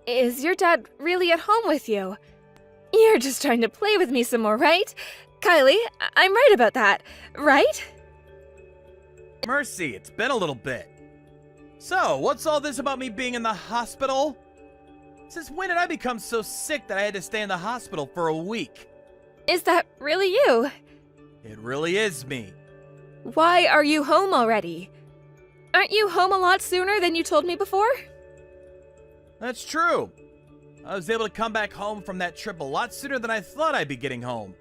Is your dad really at home with you? You're just trying to play with me some more, right? Kylie, I'm right about that, right? Mercy, it's been a little bit. So, what's all this about me being in the hospital? Since when did I become so sick that I had to stay in the hospital for a week? Is that really you? It really is me. Why are you home already? Aren't you home a lot sooner than you told me before? That's true. I was able to come back home from that trip a lot sooner than I thought I'd be getting home.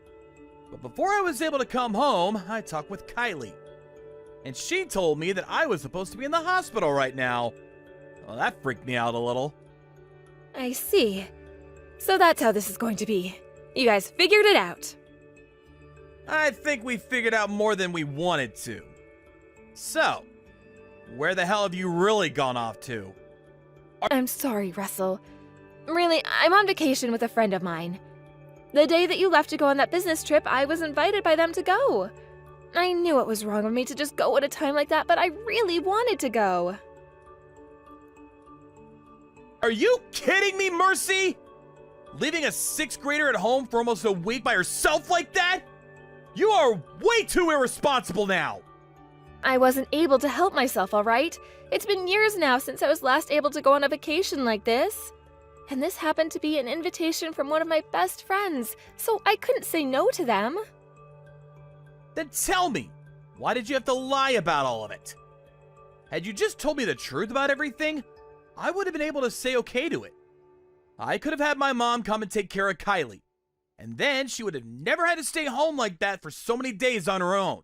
But before I was able to come home, I talked with Kylie. And she told me that I was supposed to be in the hospital right now. Well, that freaked me out a little. I see. So that's how this is going to be. You guys figured it out. I think we figured out more than we wanted to. So, where the hell have you really gone off to? I'm sorry, Russell. Really, I'm on vacation with a friend of mine. The day that you left to go on that business trip, I was invited by them to go. I knew it was wrong of me to just go at a time like that, but I really wanted to go. Are you kidding me, Mercy? Leaving a 6th grader at home for almost a week by herself like that? You are way too irresponsible now! I wasn't able to help myself, all right? It's been years now since I was last able to go on a vacation like this. And this happened to be an invitation from one of my best friends, so I couldn't say no to them. Then tell me, why did you have to lie about all of it? Had you just told me the truth about everything, I would have been able to say okay to it. I could have had my mom come and take care of Kylie, and then she would have never had to stay home like that for so many days on her own.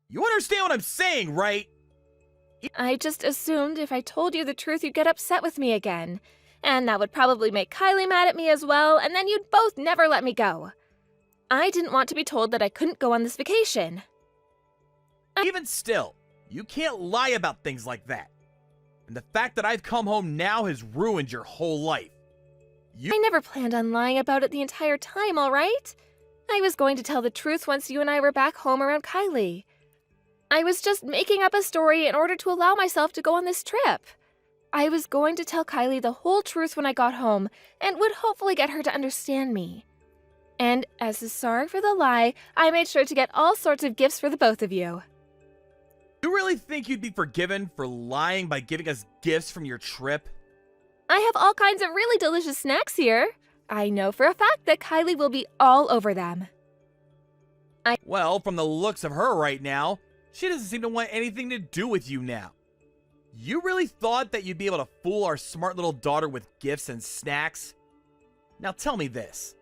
You understand what I'm saying, right? I just assumed if I told you the truth, you'd get upset with me again. And that would probably make Kylie mad at me as well, and then you'd both never let me go. I didn't want to be told that I couldn't go on this vacation. Even still, you can't lie about things like that. And the fact that I've come home now has ruined your whole life. I never planned on lying about it the entire time, all right? I was going to tell the truth once you and I were back home around Kylie. I was just making up a story in order to allow myself to go on this trip. I was going to tell Kylie the whole truth when I got home and would hopefully get her to understand me. And as a sorry for the lie, I made sure to get all sorts of gifts for the both of you. You really think you'd be forgiven for lying by giving us gifts from your trip? I have all kinds of really delicious snacks here. I know for a fact that Kylie will be all over them. Well, from the looks of her right now, she doesn't seem to want anything to do with you now. You really thought that you'd be able to fool our smart little daughter with gifts and snacks? Now tell me this.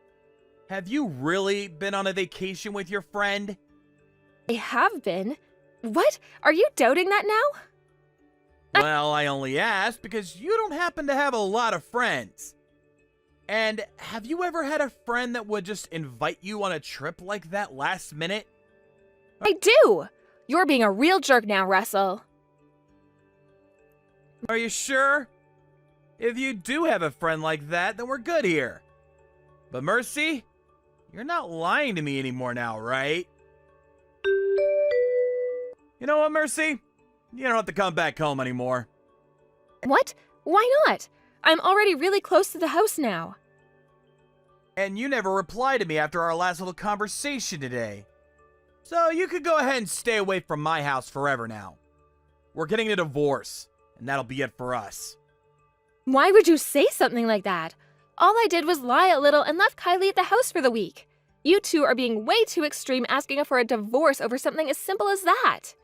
Have you really been on a vacation with your friend? I have been. What? Are you doubting that now? Well, I only asked because you don't happen to have a lot of friends. And have you ever had a friend that would just invite you on a trip like that last minute? I do! You're being a real jerk now, Russell. Are you sure? If you do have a friend like that, then we're good here. But Mercy, you're not lying to me anymore now, right? You know what, Mercy? You don't have to come back home anymore. What? Why not? I'm already really close to the house now. And you never replied to me after our last little conversation today. So you could go ahead and stay away from my house forever now. We're getting a divorce, and that'll be it for us. Why would you say something like that? All I did was lie a little and left Kylie at the house for the week. You two are being way too extreme asking her for a divorce over something as simple as that.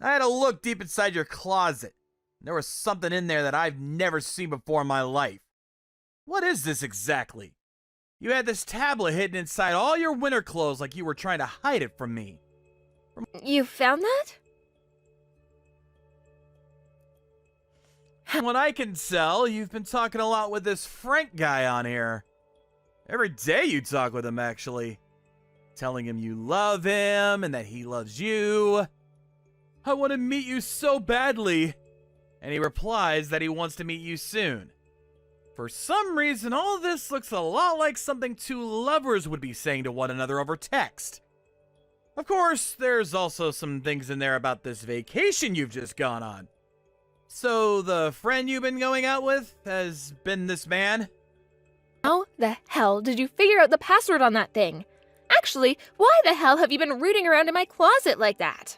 I had a look deep inside your closet. There was something in there that I've never seen before in my life. What is this exactly? You had this tablet hidden inside all your winter clothes like you were trying to hide it from me. You found that? From what I can tell, you've been talking a lot with this Frank guy on here. Every day you talk with him, actually. Telling him you love him and that he loves you. I want to meet you so badly. And he replies that he wants to meet you soon. For some reason, all this looks a lot like something two lovers would be saying to one another over text. Of course, there's also some things in there about this vacation you've just gone on. So, the friend you've been going out with has been this man? How the hell did you figure out the password on that thing? Actually, why the hell have you been rooting around in my closet like that?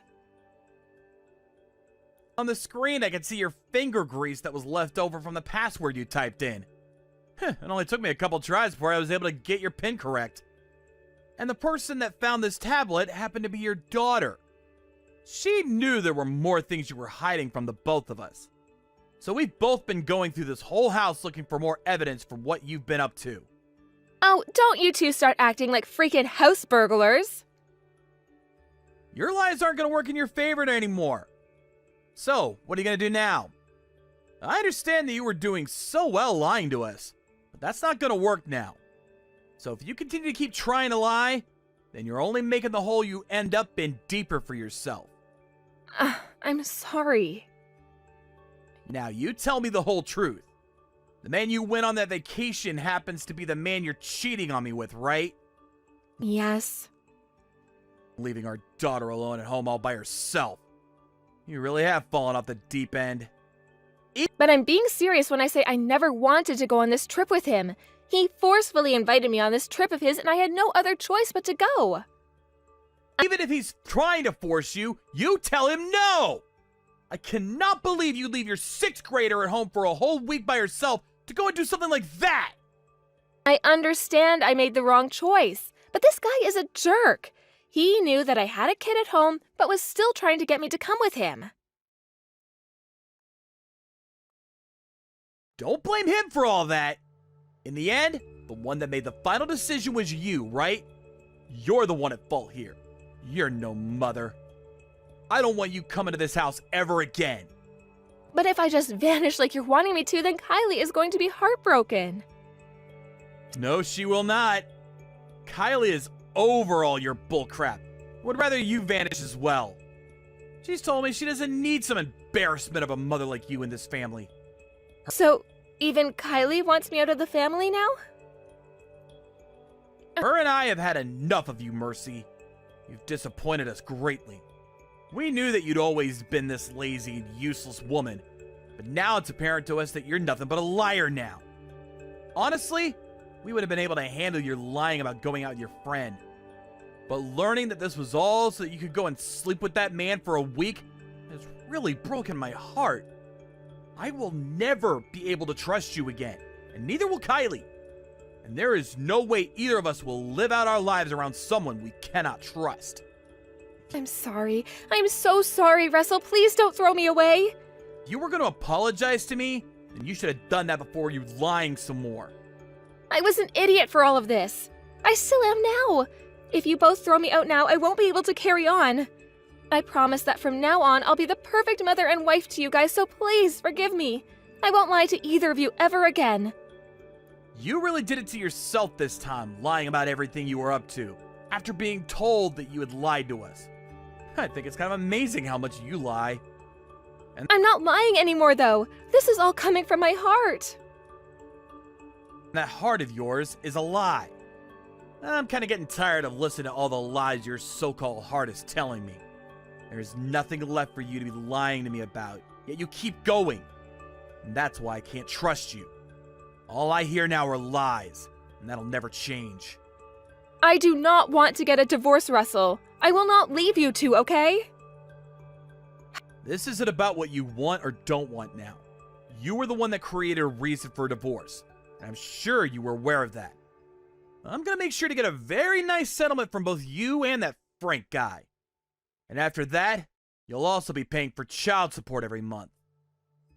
On the screen, I could see your finger grease that was left over from the password you typed in. It only took me a couple tries before I was able to get your PIN correct. And the person that found this tablet happened to be your daughter. She knew there were more things you were hiding from the both of us. So we've both been going through this whole house looking for more evidence for what you've been up to. Oh, don't you two start acting like freaking house burglars. Your lies aren't going to work in your favor anymore. So, what are you going to do now? I understand that you were doing so well lying to us, but that's not going to work now. So if you continue to keep trying to lie, then you're only making the hole you end up in deeper for yourself. I'm sorry. Now you tell me the whole truth. The man you went on that vacation happens to be the man you're cheating on me with, right? Yes. Leaving our daughter alone at home all by herself. You really have fallen off the deep end. But I'm being serious when I say I never wanted to go on this trip with him. He forcefully invited me on this trip of his, and I had no other choice but to go. Even if he's trying to force you, you tell him no! I cannot believe you leave your 6th grader at home for a whole week by herself to go and do something like that! I understand I made the wrong choice, but this guy is a jerk. He knew that I had a kid at home, but was still trying to get me to come with him. Don't blame him for all that. In the end, the one that made the final decision was you, right? You're the one at fault here. You're no mother. I don't want you coming to this house ever again. But if I just vanish like you're wanting me to, then Kylie is going to be heartbroken. No, she will not. Kylie is over all your bullcrap. Would rather you vanish as well. She's told me she doesn't need some embarrassment of a mother like you in this family. So, even Kylie wants me out of the family now? Her and I have had enough of you, Mercy. You've disappointed us greatly. We knew that you'd always been this lazy and useless woman, but now it's apparent to us that you're nothing but a liar now. Honestly, we would have been able to handle your lying about going out with your friend. But learning that this was all so that you could go and sleep with that man for a week has really broken my heart. I will never be able to trust you again, and neither will Kylie. And there is no way either of us will live out our lives around someone we cannot trust. I'm sorry. I'm so sorry, Russell. Please don't throw me away. If you were going to apologize to me, then you should have done that before you lying some more. I was an idiot for all of this. I still am now. If you both throw me out now, I won't be able to carry on. I promise that from now on, I'll be the perfect mother and wife to you guys, so please forgive me. I won't lie to either of you ever again. You really did it to yourself this time, lying about everything you were up to, after being told that you had lied to us. I think it's kind of amazing how much you lie. I'm not lying anymore, though. This is all coming from my heart. That heart of yours is a lie. I'm kind of getting tired of listening to all the lies your so-called heart is telling me. There's nothing left for you to be lying to me about, yet you keep going. And that's why I can't trust you. All I hear now are lies, and that'll never change. I do not want to get a divorce, Russell. I will not leave you two, okay? This isn't about what you want or don't want now. You were the one that created a reason for a divorce, and I'm sure you were aware of that. I'm gonna make sure to get a very nice settlement from both you and that Frank guy. And after that, you'll also be paying for child support every month.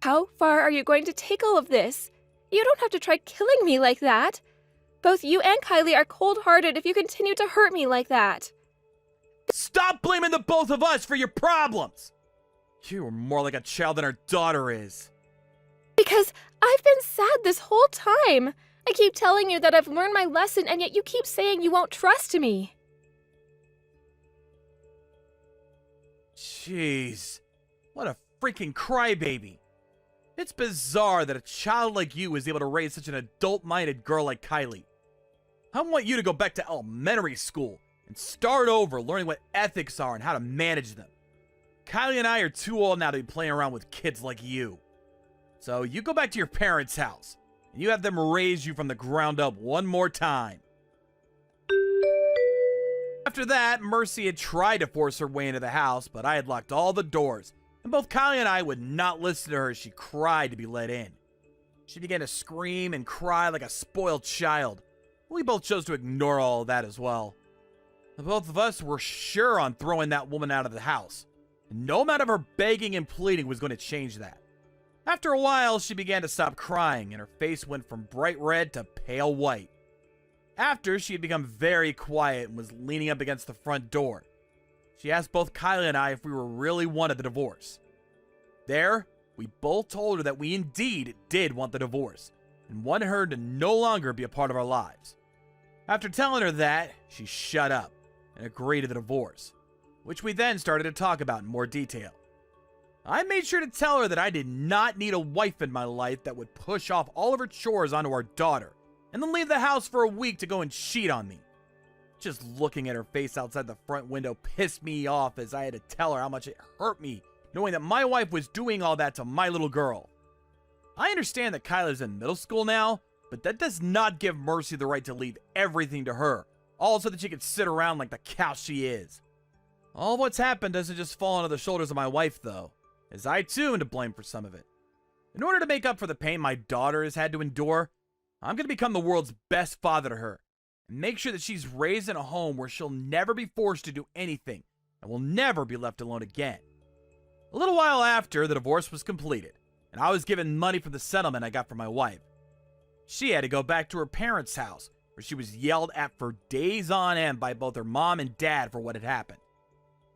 How far are you going to take all of this? You don't have to try killing me like that. Both you and Kylie are cold-hearted if you continue to hurt me like that. Stop blaming the both of us for your problems! You are more like a child than our daughter is. Because I've been sad this whole time. I keep telling you that I've learned my lesson, and yet you keep saying you won't trust me. Jeez, what a freaking crybaby. It's bizarre that a child like you is able to raise such an adult-minded girl like Kylie. I want you to go back to elementary school and start over learning what ethics are and how to manage them. Kylie and I are too old now to be playing around with kids like you. So you go back to your parents' house, and you have them raise you from the ground up one more time. After that, Mercy had tried to force her way into the house, but I had locked all the doors, and both Kylie and I would not listen to her as she cried to be let in. She began to scream and cry like a spoiled child. We both chose to ignore all of that as well. The both of us were sure on throwing that woman out of the house, and no amount of her begging and pleading was going to change that. After a while, she began to stop crying, and her face went from bright red to pale white. After, she had become very quiet and was leaning up against the front door. She asked both Kylie and I if we really wanted the divorce. There, we both told her that we indeed did want the divorce, and wanted her to no longer be a part of our lives. After telling her that, she shut up and agreed to the divorce, which we then started to talk about in more detail. I made sure to tell her that I did not need a wife in my life that would push off all of her chores onto our daughter, and then leave the house for a week to go and cheat on me. Just looking at her face outside the front window pissed me off, as I had to tell her how much it hurt me knowing that my wife was doing all that to my little girl. I understand that Kyla's in middle school now, but that does not give Mercy the right to leave everything to her, all so that she can sit around like the cow she is. All of what's happened doesn't just fall onto the shoulders of my wife, though, as I too am to blame for some of it. In order to make up for the pain my daughter has had to endure, I'm going to become the world's best father to her, and make sure that she's raised in a home where she'll never be forced to do anything, and will never be left alone again. A little while after, the divorce was completed, and I was given money for the settlement I got from my wife. She had to go back to her parents' house, where she was yelled at for days on end by both her mom and dad for what had happened.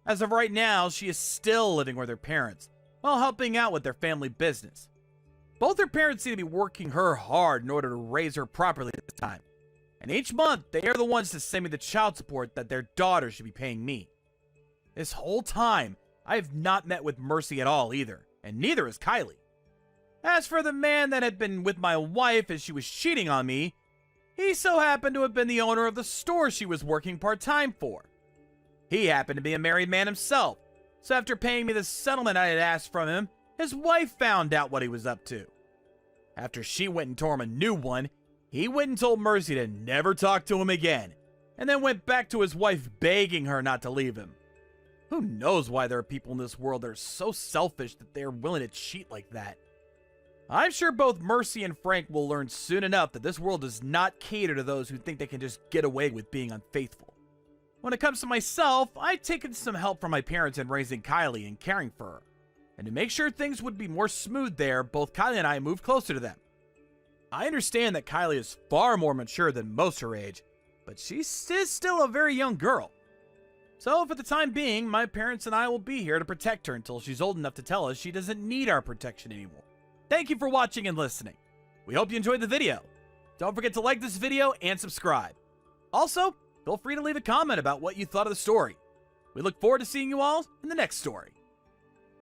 As of right now, she is still living with her parents, while helping out with their family business. Both her parents seem to be working her hard in order to raise her properly at this time, and each month they are the ones to send me the child support that their daughter should be paying me. This whole time, I have not met with Mercy at all either, and neither has Kylie. As for the man that had been with my wife as she was cheating on me, he so happened to have been the owner of the store she was working part-time for. He happened to be a married man himself, So after paying me the settlement I had asked from him, his wife found out what he was up to. After she went and tore him a new one, he went and told Mercy to never talk to him again, and then went back to his wife begging her not to leave him. Who knows why there are people in this world that are so selfish that they are willing to cheat like that. I'm sure both Mercy and Frank will learn soon enough that this world does not cater to those who think they can just get away with being unfaithful. When it comes to myself, I've taken some help from my parents in raising Kylie and caring for her. And to make sure things would be more smooth there, both Kylie and I moved closer to them. I understand that Kylie is far more mature than most her age, but she's still a very young girl. So for the time being, my parents and I will be here to protect her until she's old enough to tell us she doesn't need our protection anymore. Thank you for watching and listening. We hope you enjoyed the video. Don't forget to like this video and subscribe. Also, feel free to leave a comment about what you thought of the story. We look forward to seeing you all in the next story.